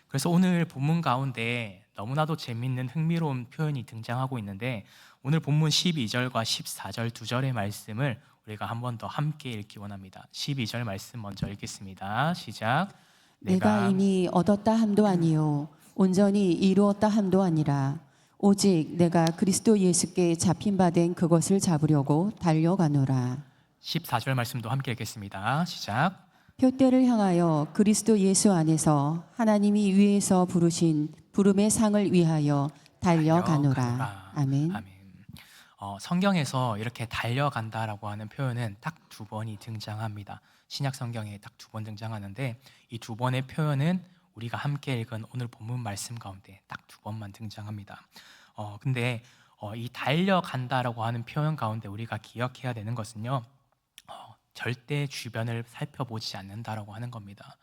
그래서 오늘 본문 가운데 너무나도 재미있는 흥미로운 표현이 등장하고 있는데, 오늘 본문 12절과 14절 두 절의 말씀을 우리가 한 번 더 함께 읽기 원합니다. 12절 말씀 먼저 읽겠습니다. 시작.
내가 이미 얻었다 함도 아니요 온전히 이루었다 함도 아니라 오직 내가 그리스도 예수께 잡힌 바 된 그것을 잡으려고 달려가노라.
14절 말씀도 함께 읽겠습니다. 시작.
표대를 향하여 그리스도 예수 안에서 하나님이 위에서 부르신 부름의 상을 위하여 달려가노라. 아멘.
성경에서 이렇게 달려간다라고 하는 표현은 딱 두 번이 등장합니다. 신약 성경에 딱 두 번 등장하는데, 이 두 번의 표현은 우리가 함께 읽은 오늘 본문 말씀 가운데 딱 두 번만 등장합니다. 근데 이 달려간다라고 하는 표현 가운데 우리가 기억해야 되는 것은요, 절대 주변을 살펴보지 않는다라고 하는 겁니다.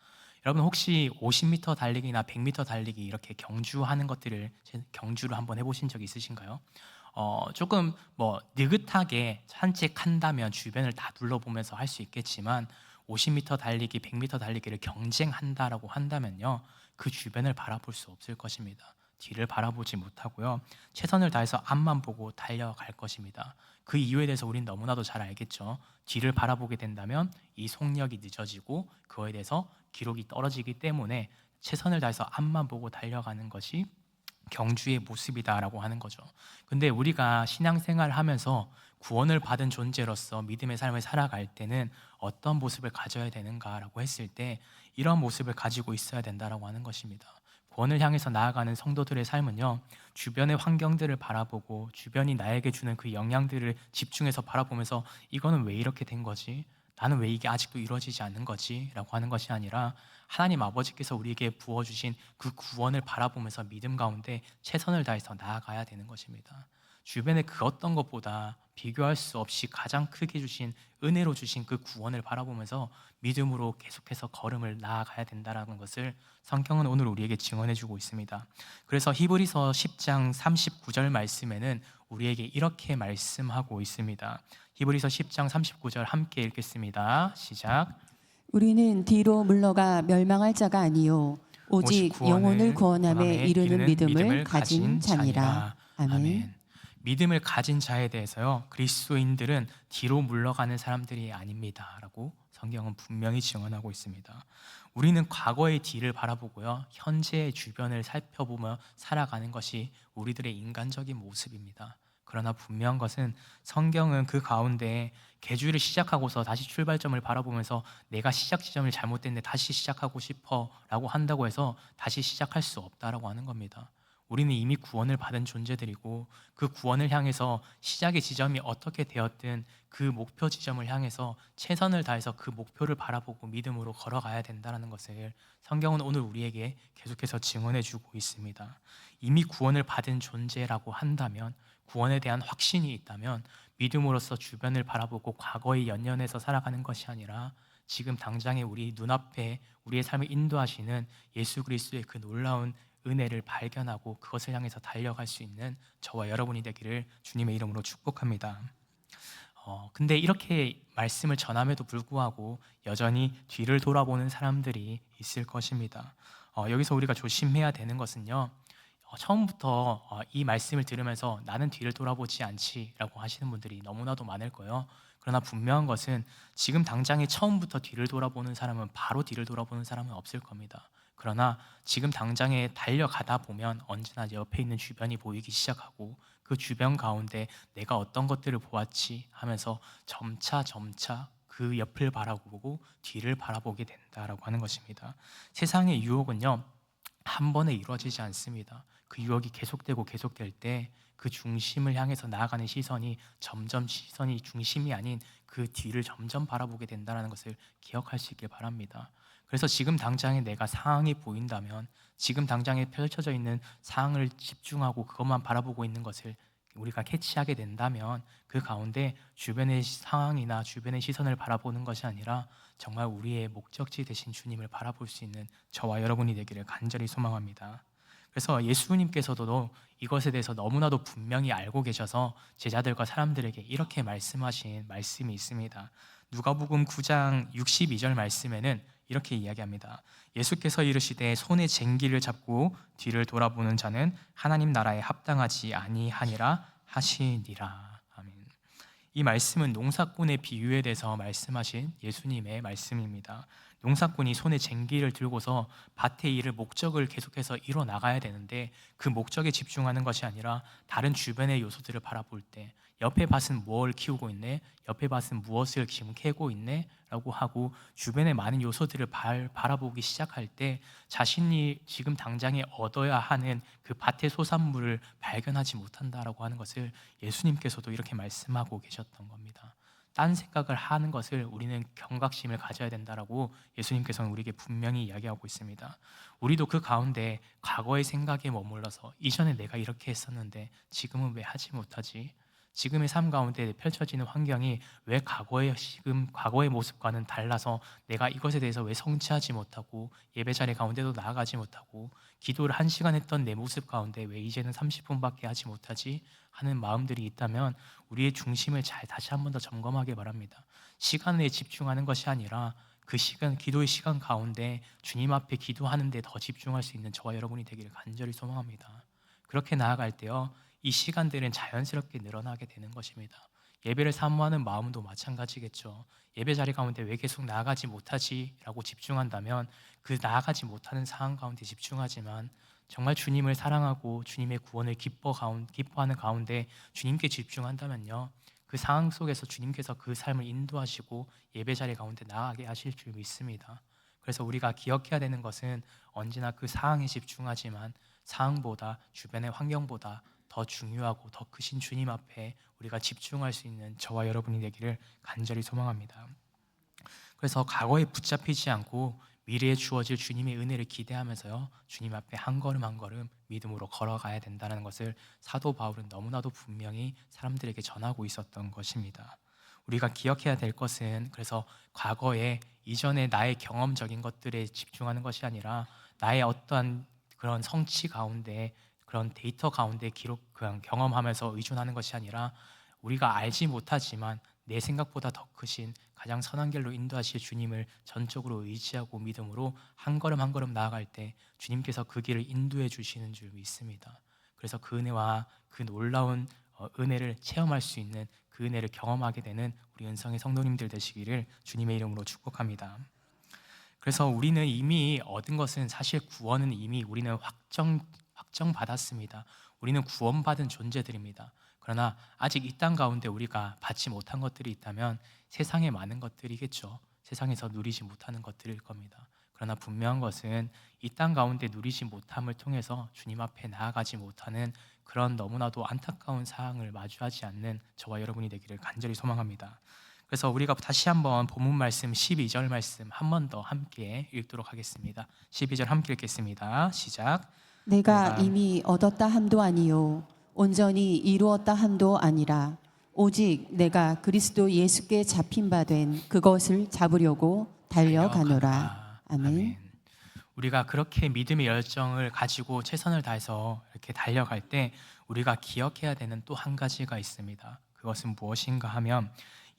여러분, 혹시 50m 달리기나 100m 달리기 이렇게 경주하는 것들을 경주를 한번 해보신 적 있으신가요? 조금 느긋하게 산책한다면 주변을 다 둘러보면서 할 수 있겠지만 50m 달리기, 100m 달리기를 경쟁한다라고 한다면요, 그 주변을 바라볼 수 없을 것입니다. 뒤를 바라보지 못하고요, 최선을 다해서 앞만 보고 달려갈 것입니다. 그 이유에 대해서 우린 너무나도 잘 알겠죠. 뒤를 바라보게 된다면 이 속력이 늦어지고 그거에 대해서 기록이 떨어지기 때문에 최선을 다해서 앞만 보고 달려가는 것이 경주의 모습이다라고 하는 거죠. 근데 우리가 신앙생활을 하면서 구원을 받은 존재로서 믿음의 삶을 살아갈 때는 어떤 모습을 가져야 되는가라고 했을 때 이런 모습을 가지고 있어야 된다라고 하는 것입니다. 구원을 향해서 나아가는 성도들의 삶은요, 주변의 환경들을 바라보고 주변이 나에게 주는 그 영향들을 집중해서 바라보면서 이거는 왜 이렇게 된 거지? 나는 왜 이게 아직도 이루어지지 않는 거지? 라고 하는 것이 아니라 하나님 아버지께서 우리에게 부어주신 그 구원을 바라보면서 믿음 가운데 최선을 다해서 나아가야 되는 것입니다. 주변의 그 어떤 것보다 비교할 수 없이 가장 크게 주신 은혜로 주신 그 구원을 바라보면서 믿음으로 계속해서 걸음을 나아가야 된다는 것을 성경은 오늘 우리에게 증언해 주고 있습니다. 그래서 히브리서 10장 39절 말씀에는 우리에게 이렇게 말씀하고 있습니다. 히브리서 10장 39절 함께 읽겠습니다. 시작.
우리는 뒤로 물러가 멸망할 자가 아니요 오직 영혼을 구원함에 이르는 믿음을 가진 자니라. 아멘.
믿음을 가진 자에 대해서요, 그리스도인들은 뒤로 물러가는 사람들이 아닙니다라고 성경은 분명히 증언하고 있습니다. 우리는 과거의 뒤를 바라보고요, 현재의 주변을 살펴보며 살아가는 것이 우리들의 인간적인 모습입니다. 그러나 분명한 것은 성경은 그 가운데 계주를 시작하고서 다시 출발점을 바라보면서 내가 시작 지점을 잘못됐는데 다시 시작하고 싶어 라고 한다고 해서 다시 시작할 수 없다라고 하는 겁니다. 우리는 이미 구원을 받은 존재들이고 그 구원을 향해서 시작의 지점이 어떻게 되었든 그 목표 지점을 향해서 최선을 다해서 그 목표를 바라보고 믿음으로 걸어가야 된다는 것을 성경은 오늘 우리에게 계속해서 증언해 주고 있습니다. 이미 구원을 받은 존재라고 한다면, 구원에 대한 확신이 있다면 믿음으로써 주변을 바라보고 과거에 연연해서 살아가는 것이 아니라 지금 당장에 우리 눈앞에 우리의 삶을 인도하시는 예수 그리스도의 그 놀라운 은혜를 발견하고 그것을 향해서 달려갈 수 있는 저와 여러분이 되기를 주님의 이름으로 축복합니다. 근데 이렇게 말씀을 전함에도 불구하고 여전히 뒤를 돌아보는 사람들이 있을 것입니다. 여기서 우리가 조심해야 되는 것은요, 처음부터 이 말씀을 들으면서 나는 뒤를 돌아보지 않지라고 하시는 분들이 너무나도 많을 거예요. 그러나 분명한 것은 지금 당장에 처음부터 뒤를 돌아보는 사람은 바로 뒤를 돌아보는 사람은 없을 겁니다. 그러나 지금 당장에 달려가다 보면 언제나 옆에 있는 주변이 보이기 시작하고 그 주변 가운데 내가 어떤 것들을 보았지 하면서 점차 그 옆을 바라보고 뒤를 바라보게 된다라고 하는 것입니다. 세상의 유혹은요, 한 번에 이루어지지 않습니다. 그 유혹이 계속되고 계속될 때 그 중심을 향해서 나아가는 시선이 점점 시선이 중심이 아닌 그 뒤를 점점 바라보게 된다는 것을 기억할 수 있길 바랍니다. 그래서 지금 당장에 내가 상황이 보인다면 지금 당장에 펼쳐져 있는 상황을 집중하고 그것만 바라보고 있는 것을 우리가 캐치하게 된다면 그 가운데 주변의 상황이나 주변의 시선을 바라보는 것이 아니라 정말 우리의 목적지 되신 주님을 바라볼 수 있는 저와 여러분이 되기를 간절히 소망합니다. 그래서 예수님께서도 이것에 대해서 너무나도 분명히 알고 계셔서 제자들과 사람들에게 이렇게 말씀하신 말씀이 있습니다. 누가복음 9장 62절 말씀에는 이렇게 이야기합니다. 예수께서 이르시되 손에 쟁기를 잡고 뒤를 돌아보는 자는 하나님 나라에 합당하지 아니하니라 하시니라. 아멘. 이 말씀은 농사꾼의 비유에 대해서 말씀하신 예수님의 말씀입니다. 농사꾼이 손에 쟁기를 들고서 밭의 일을 목적을 계속해서 이뤄 나가야 되는데 그 목적에 집중하는 것이 아니라 다른 주변의 요소들을 바라볼 때 옆에 밭은 무엇을 키우고 있네? 옆에 밭은 무엇을 지금 캐고 있네? 라고 하고 주변의 많은 요소들을 바라보기 시작할 때 자신이 지금 당장에 얻어야 하는 그 밭의 소산물을 발견하지 못한다라고 하는 것을 예수님께서도 이렇게 말씀하고 계셨던 겁니다. 딴 생각을 하는 것을 우리는 경각심을 가져야 된다라고 예수님께서는 우리에게 분명히 이야기하고 있습니다. 우리도 그 가운데 과거의 생각에 머물러서 이전에 내가 이렇게 했었는데 지금은 왜 하지 못하지? 지금의 삶 가운데 펼쳐지는 환경이 왜 과거의 모습과는 달라서 내가 이것에 대해서 왜 성취하지 못하고 예배 자리 가운데도 나아가지 못하고 기도를 1시간 했던 내 모습 가운데 왜 이제는 30분밖에 하지 못하지 하는 마음들이 있다면 우리의 중심을 잘 다시 한 번 더 점검하기 바랍니다. 시간에 집중하는 것이 아니라 그 시간, 기도의 시간 가운데 주님 앞에 기도하는 데 더 집중할 수 있는 저와 여러분이 되기를 간절히 소망합니다. 그렇게 나아갈 때요, 이 시간들은 자연스럽게 늘어나게 되는 것입니다. 예배를 사모하는 마음도 마찬가지겠죠. 예배 자리 가운데 왜 계속 나아가지 못하지라고 집중한다면 그 나아가지 못하는 상황 가운데 집중하지만 정말 주님을 사랑하고 주님의 구원을 기뻐하는 가운데 주님께 집중한다면요, 그 상황 속에서 주님께서 그 삶을 인도하시고 예배 자리 가운데 나아가게 하실 줄 믿습니다. 그래서 우리가 기억해야 되는 것은 언제나 그 상황에 집중하지만 상황보다 주변의 환경보다 더 중요하고 더 크신 주님 앞에 우리가 집중할 수 있는 저와 여러분이 되기를 간절히 소망합니다. 그래서 과거에 붙잡히지 않고 미래에 주어질 주님의 은혜를 기대하면서요, 주님 앞에 한 걸음 한 걸음 믿음으로 걸어가야 된다는 것을 사도 바울은 너무나도 분명히 사람들에게 전하고 있었던 것입니다. 우리가 기억해야 될 것은 그래서 과거에 이전에 나의 경험적인 것들에 집중하는 것이 아니라 나의 어떠한 그런 성취 가운데 그런 데이터 가운데 그냥 경험하면서 의존하는 것이 아니라 우리가 알지 못하지만 내 생각보다 더 크신 가장 선한 길로 인도하실 주님을 전적으로 의지하고 믿음으로 한 걸음 한 걸음 나아갈 때 주님께서 그 길을 인도해 주시는 줄 믿습니다. 그래서 그 은혜와 그 놀라운 은혜를 체험할 수 있는 그 은혜를 경험하게 되는 우리 은성의 성도님들 되시기를 주님의 이름으로 축복합니다. 그래서 우리는 이미 얻은 것은 사실 구원은 이미 우리는 확정받았습니다. 우리는 구원받은 존재들입니다. 그러나 아직 이 땅 가운데 우리가 받지 못한 것들이 있다면 세상에 많은 것들이겠죠. 세상에서 누리지 못하는 것들일 겁니다. 그러나 분명한 것은 이 땅 가운데 누리지 못함을 통해서 주님 앞에 나아가지 못하는 그런 너무나도 안타까운 사항을 마주하지 않는 저와 여러분이 되기를 간절히 소망합니다. 그래서 우리가 다시 한번 본문 말씀 12절 말씀 한 번 더 함께 읽도록 하겠습니다. 12절 함께 읽겠습니다. 시작.
내가 이미 얻었다 함도 아니요 온전히 이루었다 함도 아니라 오직 내가 그리스도 예수께 잡힌 바 된 그것을 잡으려고 달려가노라. 아멘.
우리가 그렇게 믿음의 열정을 가지고 최선을 다해서 이렇게 달려갈 때 우리가 기억해야 되는 또 한 가지가 있습니다. 그것은 무엇인가 하면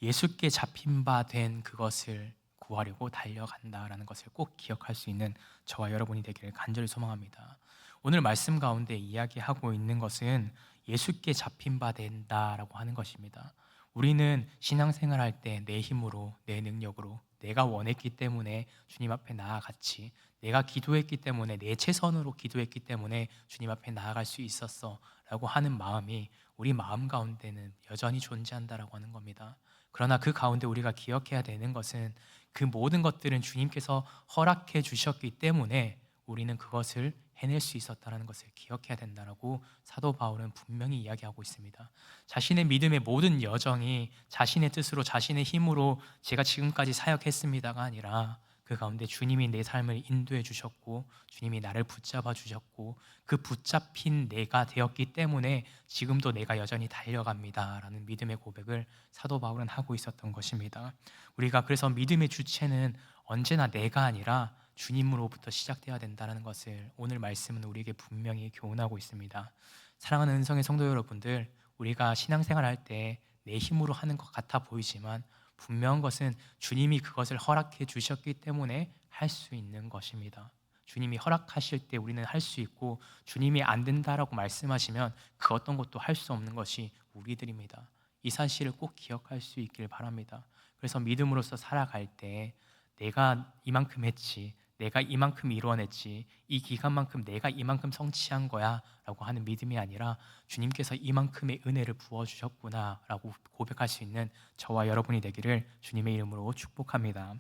예수께 잡힌 바 된 그것을 구하려고 달려간다라는 것을 꼭 기억할 수 있는 저와 여러분이 되기를 간절히 소망합니다. 오늘 말씀 가운데 이야기하고 있는 것은 예수께 잡힌 바 된다라고 하는 것입니다. 우리는 신앙생활 할 때 내 힘으로, 내 능력으로, 내가 원했기 때문에 주님 앞에 나아갔지, 내가 기도했기 때문에, 내 최선으로 기도했기 때문에 주님 앞에 나아갈 수 있었어 라고 하는 마음이 우리 마음 가운데는 여전히 존재한다라고 하는 겁니다. 그러나 그 가운데 우리가 기억해야 되는 것은 그 모든 것들은 주님께서 허락해 주셨기 때문에 우리는 그것을 해낼 수 있었다는 것을 기억해야 된다라고 사도 바울은 분명히 이야기하고 있습니다. 자신의 믿음의 모든 여정이 자신의 뜻으로 자신의 힘으로 제가 지금까지 사역했습니다가 아니라 그 가운데 주님이 내 삶을 인도해 주셨고 주님이 나를 붙잡아 주셨고 그 붙잡힌 내가 되었기 때문에 지금도 내가 여전히 달려갑니다 라는 믿음의 고백을 사도 바울은 하고 있었던 것입니다. 우리가 그래서 믿음의 주체는 언제나 내가 아니라 주님으로부터 시작되어야 된다는 것을 오늘 말씀은 우리에게 분명히 교훈하고 있습니다. 사랑하는 은성의 성도 여러분들, 우리가 신앙생활 할 때 내 힘으로 하는 것 같아 보이지만 분명한 것은 주님이 그것을 허락해 주셨기 때문에 할 수 있는 것입니다. 주님이 허락하실 때 우리는 할 수 있고 주님이 안 된다라고 말씀하시면 그 어떤 것도 할 수 없는 것이 우리들입니다. 이 사실을 꼭 기억할 수 있길 바랍니다. 그래서 믿음으로서 살아갈 때 내가 이만큼 했지, 내가 이만큼 이루어냈지, 이 기간만큼 내가 이만큼 성취한 거야 라고 하는 믿음이 아니라 주님께서 이만큼의 은혜를 부어주셨구나 라고 고백할 수 있는 저와 여러분이 되기를 주님의 이름으로 축복합니다.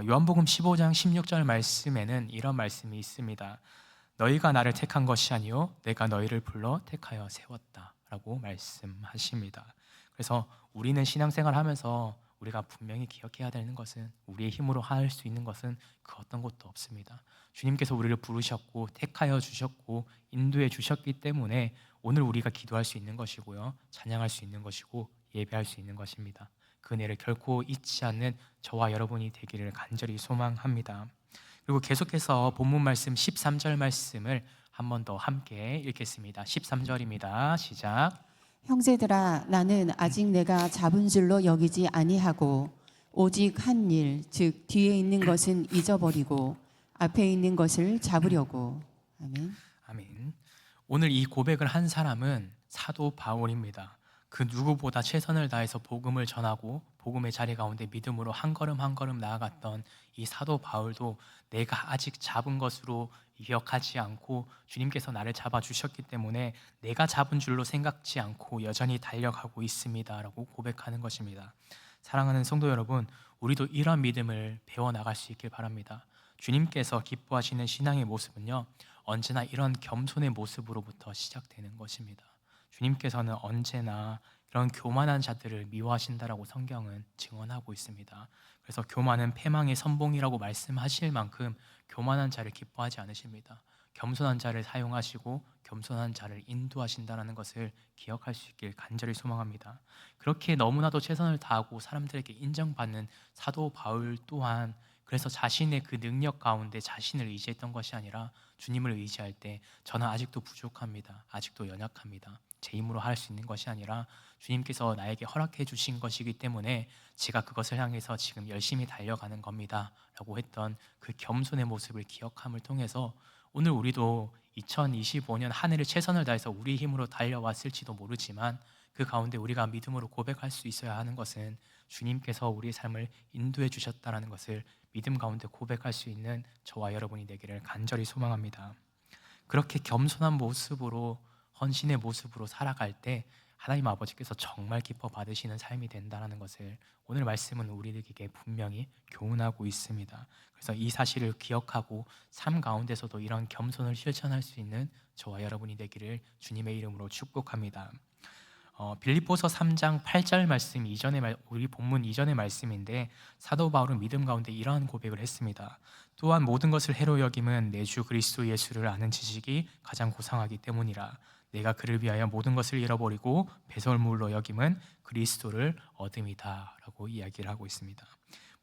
요한복음 15장 16절 말씀에는 이런 말씀이 있습니다. 너희가 나를 택한 것이 아니요 내가 너희를 불러 택하여 세웠다 라고 말씀하십니다. 그래서 우리는 신앙생활 하면서 우리가 분명히 기억해야 되는 것은 우리의 힘으로 할 수 있는 것은 그 어떤 것도 없습니다. 주님께서 우리를 부르셨고 택하여 주셨고 인도해 주셨기 때문에 오늘 우리가 기도할 수 있는 것이고요, 찬양할 수 있는 것이고 예배할 수 있는 것입니다. 그 은혜를 결코 잊지 않는 저와 여러분이 되기를 간절히 소망합니다. 그리고 계속해서 본문 말씀 13절 말씀을 한 번 더 함께 읽겠습니다. 13절입니다. 시작.
형제들아 나는 아직 내가 잡은 줄로 여기지 아니하고 오직 한 일 즉 뒤에 있는 것은 잊어버리고 앞에 있는 것을 잡으려고. 아멘.
아멘. 오늘 이 고백을 한 사람은 사도 바울입니다. 그 누구보다 최선을 다해서 복음을 전하고 복음의 자리 가운데 믿음으로 한 걸음 한 걸음 나아갔던 이 사도 바울도 내가 아직 잡은 것으로 기억하지 않고 주님께서 나를 잡아주셨기 때문에 내가 잡은 줄로 생각지 않고 여전히 달려가고 있습니다 라고 고백하는 것입니다. 사랑하는 성도 여러분, 우리도 이런 믿음을 배워나갈 수 있길 바랍니다. 주님께서 기뻐하시는 신앙의 모습은요, 언제나 이런 겸손의 모습으로부터 시작되는 것입니다. 주님께서는 언제나 이런 교만한 자들을 미워하신다라고 성경은 증언하고 있습니다. 그래서 교만은 패망의 선봉이라고 말씀하실 만큼 교만한 자를 기뻐하지 않으십니다. 겸손한 자를 사용하시고 겸손한 자를 인도하신다는 것을 기억할 수 있길 간절히 소망합니다. 그렇게 너무나도 최선을 다하고 사람들에게 인정받는 사도 바울 또한 그래서 자신의 그 능력 가운데 자신을 의지했던 것이 아니라 주님을 의지할 때 저는 아직도 부족합니다. 아직도 연약합니다. 제 힘으로 할 수 있는 것이 아니라 주님께서 나에게 허락해 주신 것이기 때문에 제가 그것을 향해서 지금 열심히 달려가는 겁니다 라고 했던 그 겸손의 모습을 기억함을 통해서 오늘 우리도 2025년 한 해를 최선을 다해서 우리 힘으로 달려왔을지도 모르지만 그 가운데 우리가 믿음으로 고백할 수 있어야 하는 것은 주님께서 우리의 삶을 인도해 주셨다는 것을 믿음 가운데 고백할 수 있는 저와 여러분이 되기를 간절히 소망합니다. 그렇게 겸손한 모습으로 헌신의 모습으로 살아갈 때 하나님 아버지께서 정말 기뻐 받으시는 삶이 된다는 것을 오늘 말씀은 우리에게 분명히 교훈하고 있습니다. 그래서 이 사실을 기억하고 삶 가운데서도 이런 겸손을 실천할 수 있는 저와 여러분이 되기를 주님의 이름으로 축복합니다. 빌립보서 3장 8절 말씀 우리 본문 이전의 말씀인데 사도 바울은 믿음 가운데 이러한 고백을 했습니다. 또한 모든 것을 해로 여김은 내 주 그리스도 예수를 아는 지식이 가장 고상하기 때문이라. 내가 그를 위하여 모든 것을 잃어버리고 배설물로 여김은 그리스도를 얻음이다 라고 이야기를 하고 있습니다.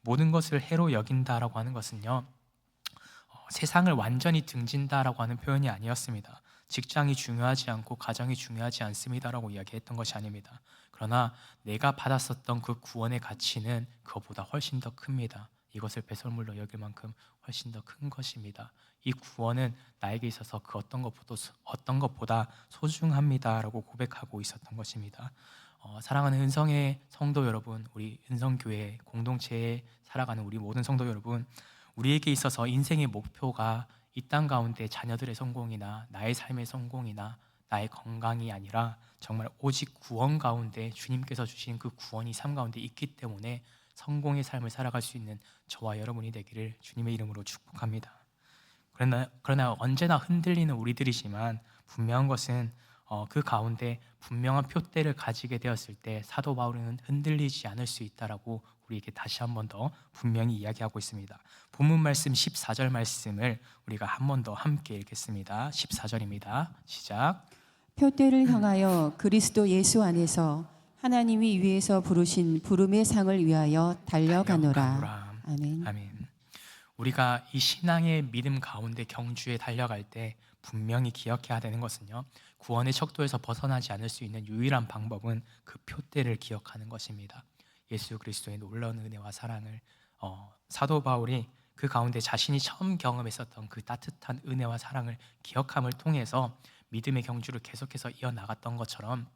모든 것을 해로 여긴다라고 하는 것은요, 세상을 완전히 등진다라고 하는 표현이 아니었습니다. 직장이 중요하지 않고 가정이 중요하지 않습니다라고 이야기했던 것이 아닙니다. 그러나 내가 받았었던 그 구원의 가치는 그것보다 훨씬 더 큽니다. 이것을 배설물로 여길 만큼 훨씬 더 큰 것입니다. 이 구원은 나에게 있어서 그 어떤 것보다 소중합니다라고 고백하고 있었던 것입니다. 사랑하는 은성의 성도 여러분, 우리 은성교회 공동체에 살아가는 우리 모든 성도 여러분, 우리에게 있어서 인생의 목표가 이 땅 가운데 자녀들의 성공이나 나의 삶의 성공이나 나의 건강이 아니라 정말 오직 구원 가운데 주님께서 주신 그 구원이 삶 가운데 있기 때문에 성공의 삶을 살아갈 수 있는 저와 여러분이 되기를 주님의 이름으로 축복합니다. 그러나 언제나 흔들리는 우리들이지만 분명한 것은 그 가운데 분명한 표대를 가지게 되었을 때 사도 바울은 흔들리지 않을 수 있다라고 우리에게 다시 한 번 더 분명히 이야기하고 있습니다. 본문 말씀 14절 말씀을 우리가 한 번 더 함께 읽겠습니다. 14절입니다. 시작.
표대를 향하여 그리스도 예수 안에서 하나님이 위에서 부르신 부름의 상을 위하여 달려가노라. 아멘.
아멘. 우리가 이 신앙의 믿음 가운데 경주에 달려갈 때 분명히 기억해야 되는 것은요, 구원의 척도에서 벗어나지 않을 수 있는 유일한 방법은 그 표대를 기억하는 것입니다. 예수 그리스도의 놀라운 은혜와 사랑을 사도 바울이 그 가운데 자신이 처음 경험했었던 그 따뜻한 은혜와 사랑을 기억함을 통해서 믿음의 경주를 계속해서 이어나갔던 것처럼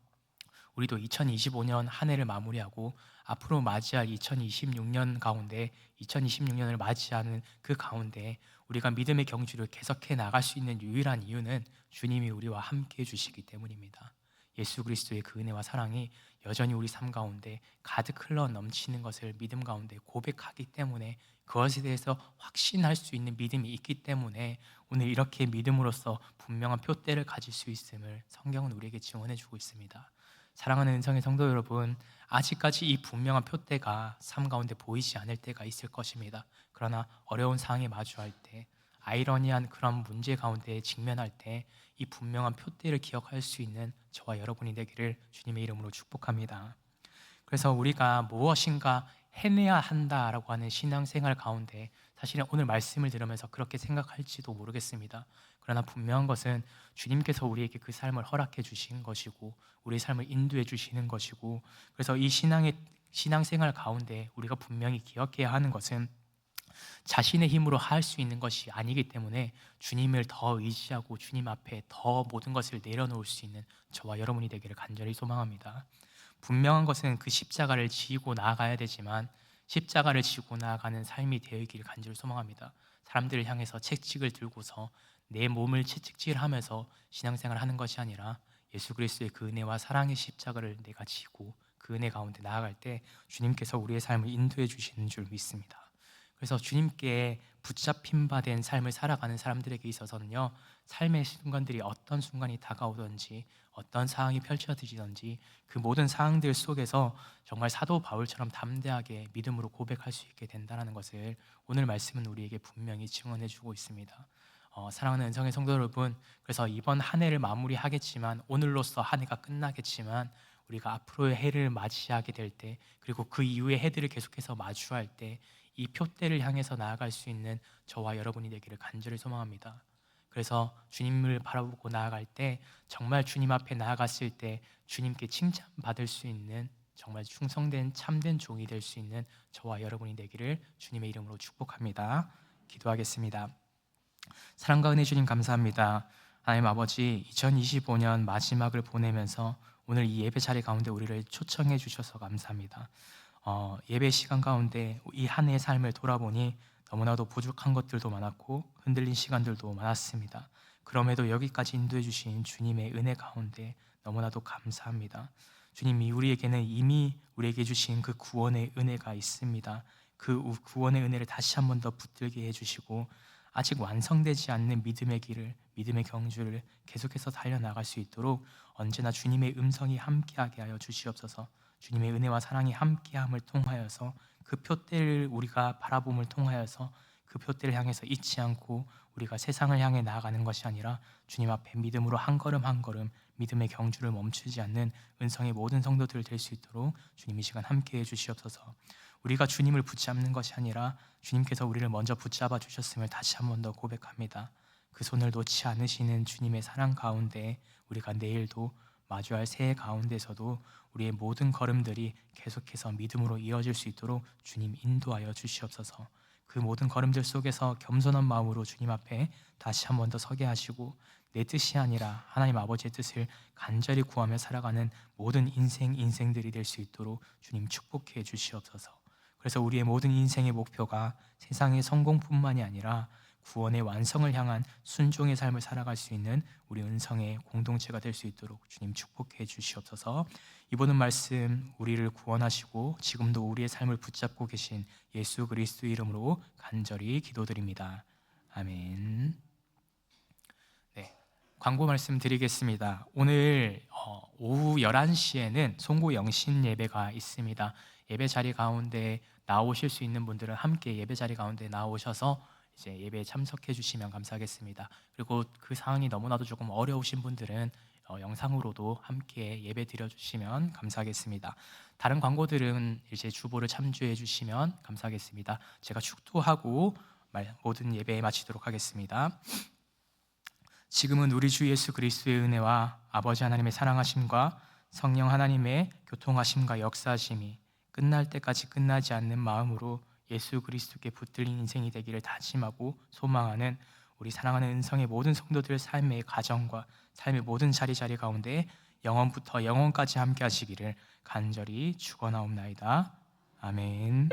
우리도 2025년 한 해를 마무리하고 앞으로 맞이할 2026년 가운데 2026년을 맞이하는 그 가운데 우리가 믿음의 경주를 계속해 나갈 수 있는 유일한 이유는 주님이 우리와 함께 해주시기 때문입니다. 예수 그리스도의 그 은혜와 사랑이 여전히 우리 삶 가운데 가득 흘러 넘치는 것을 믿음 가운데 고백하기 때문에 그것에 대해서 확신할 수 있는 믿음이 있기 때문에 오늘 이렇게 믿음으로써 분명한 표대를 가질 수 있음을 성경은 우리에게 증언해 주고 있습니다. 사랑하는 은성의 성도 여러분, 아직까지 이 분명한 표대가 삶 가운데 보이지 않을 때가 있을 것입니다. 그러나 어려운 상황에 마주할 때, 아이러니한 그런 문제 가운데 직면할 때 이 분명한 표대를 기억할 수 있는 저와 여러분이 되기를 주님의 이름으로 축복합니다. 그래서 우리가 무엇인가 해내야 한다라고 하는 신앙생활 가운데 사실은 오늘 말씀을 들으면서 그렇게 생각할지도 모르겠습니다. 그러나 분명한 것은 주님께서 우리에게 그 삶을 허락해 주신 것이고 우리의 삶을 인도해 주시는 것이고, 그래서 이 신앙생활 가운데 우리가 분명히 기억해야 하는 것은 자신의 힘으로 할 수 있는 것이 아니기 때문에 주님을 더 의지하고 주님 앞에 더 모든 것을 내려놓을 수 있는 저와 여러분이 되기를 간절히 소망합니다. 분명한 것은 그 십자가를 지고 나아가야 되지만 십자가를 지고 나아가는 삶이 되기를 간절히 소망합니다. 사람들을 향해서 채찍을 들고서 내 몸을 채찍질하면서 신앙생활을 하는 것이 아니라 예수 그리스도의 그 은혜와 사랑의 십자가를 내가 지고 그 은혜 가운데 나아갈 때 주님께서 우리의 삶을 인도해 주시는 줄 믿습니다. 그래서 주님께 붙잡힌 바 된 삶을 살아가는 사람들에게 있어서는요, 삶의 순간들이 어떤 순간이 다가오든지 어떤 상황이 펼쳐지든지 그 모든 상황들 속에서 정말 사도 바울처럼 담대하게 믿음으로 고백할 수 있게 된다는 것을 오늘 말씀은 우리에게 분명히 증언해 주고 있습니다. 사랑하는 은성의 성도 여러분, 그래서 이번 한 해를 마무리하겠지만 오늘로써 한 해가 끝나겠지만 우리가 앞으로의 해를 맞이하게 될 때, 그리고 그 이후의 해들을 계속해서 마주할 때 이 표대를 향해서 나아갈 수 있는 저와 여러분이 되기를 간절히 소망합니다. 그래서 주님을 바라보고 나아갈 때, 정말 주님 앞에 나아갔을 때 주님께 칭찬받을 수 있는 정말 충성된 참된 종이 될 수 있는 저와 여러분이 되기를 주님의 이름으로 축복합니다. 기도하겠습니다. 사랑과 은혜 주님 감사합니다. 하나님 아버지, 2025년 마지막을 보내면서 오늘 이 예배 자리 가운데 우리를 초청해 주셔서 감사합니다. 예배 시간 가운데 이 한 해의 삶을 돌아보니 너무나도 부족한 것들도 많았고 흔들린 시간들도 많았습니다. 그럼에도 여기까지 인도해 주신 주님의 은혜 가운데 너무나도 감사합니다. 주님이 우리에게는 이미 우리에게 주신 그 구원의 은혜가 있습니다. 그 구원의 은혜를 다시 한 번 더 붙들게 해주시고 아직 완성되지 않는 믿음의 길을, 믿음의 경주를 계속해서 달려나갈 수 있도록 언제나 주님의 음성이 함께하게 하여 주시옵소서. 주님의 은혜와 사랑이 함께함을 통하여서 그 표대를 우리가 바라봄을 통하여서 그 표대를 향해서 잊지 않고 우리가 세상을 향해 나아가는 것이 아니라 주님 앞에 믿음으로 한 걸음 한 걸음 믿음의 경주를 멈추지 않는 은성의 모든 성도들 될 수 있도록 주님 이 시간 함께해 주시옵소서. 우리가 주님을 붙잡는 것이 아니라 주님께서 우리를 먼저 붙잡아 주셨음을 다시 한 번 더 고백합니다. 그 손을 놓지 않으시는 주님의 사랑 가운데 우리가 내일도 마주할 새해 가운데서도 우리의 모든 걸음들이 계속해서 믿음으로 이어질 수 있도록 주님 인도하여 주시옵소서. 그 모든 걸음들 속에서 겸손한 마음으로 주님 앞에 다시 한 번 더 서게 하시고 내 뜻이 아니라 하나님 아버지의 뜻을 간절히 구하며 살아가는 모든 인생들이 될 수 있도록 주님 축복해 주시옵소서. 그래서 우리의 모든 인생의 목표가 세상의 성공뿐만이 아니라 구원의 완성을 향한 순종의 삶을 살아갈 수 있는 우리 은성의 공동체가 될 수 있도록 주님 축복해 주시옵소서. 이번은 말씀 우리를 구원하시고 지금도 우리의 삶을 붙잡고 계신 예수 그리스도 이름으로 간절히 기도드립니다. 아멘. 네, 광고 말씀 드리겠습니다. 오늘 오후 11시에는 송구 영신 예배가 있습니다. 예배 자리 가운데 나오실 수 있는 분들은 함께 예배 자리 가운데 나오셔서 이제 예배에 참석해 주시면 감사하겠습니다. 그리고 그 상황이 너무나도 조금 어려우신 분들은 영상으로도 함께 예배 드려 주시면 감사하겠습니다. 다른 광고들은 이제 주보를 참조해 주시면 감사하겠습니다. 제가 축도하고 모든 예배에 마치도록 하겠습니다. 지금은 우리 주 예수 그리스도의 은혜와 아버지 하나님의 사랑하심과 성령 하나님의 교통하심과 역사하심이 끝날 때까지 끝나지 않는 마음으로 예수 그리스도께 붙들린 인생이 되기를 다짐하고 소망하는 우리 사랑하는 은성의 모든 성도들 삶의 가정과 삶의 모든 자리 가운데 영원부터 영원까지 함께 하시기를 간절히 축원하옵나이다. 아멘.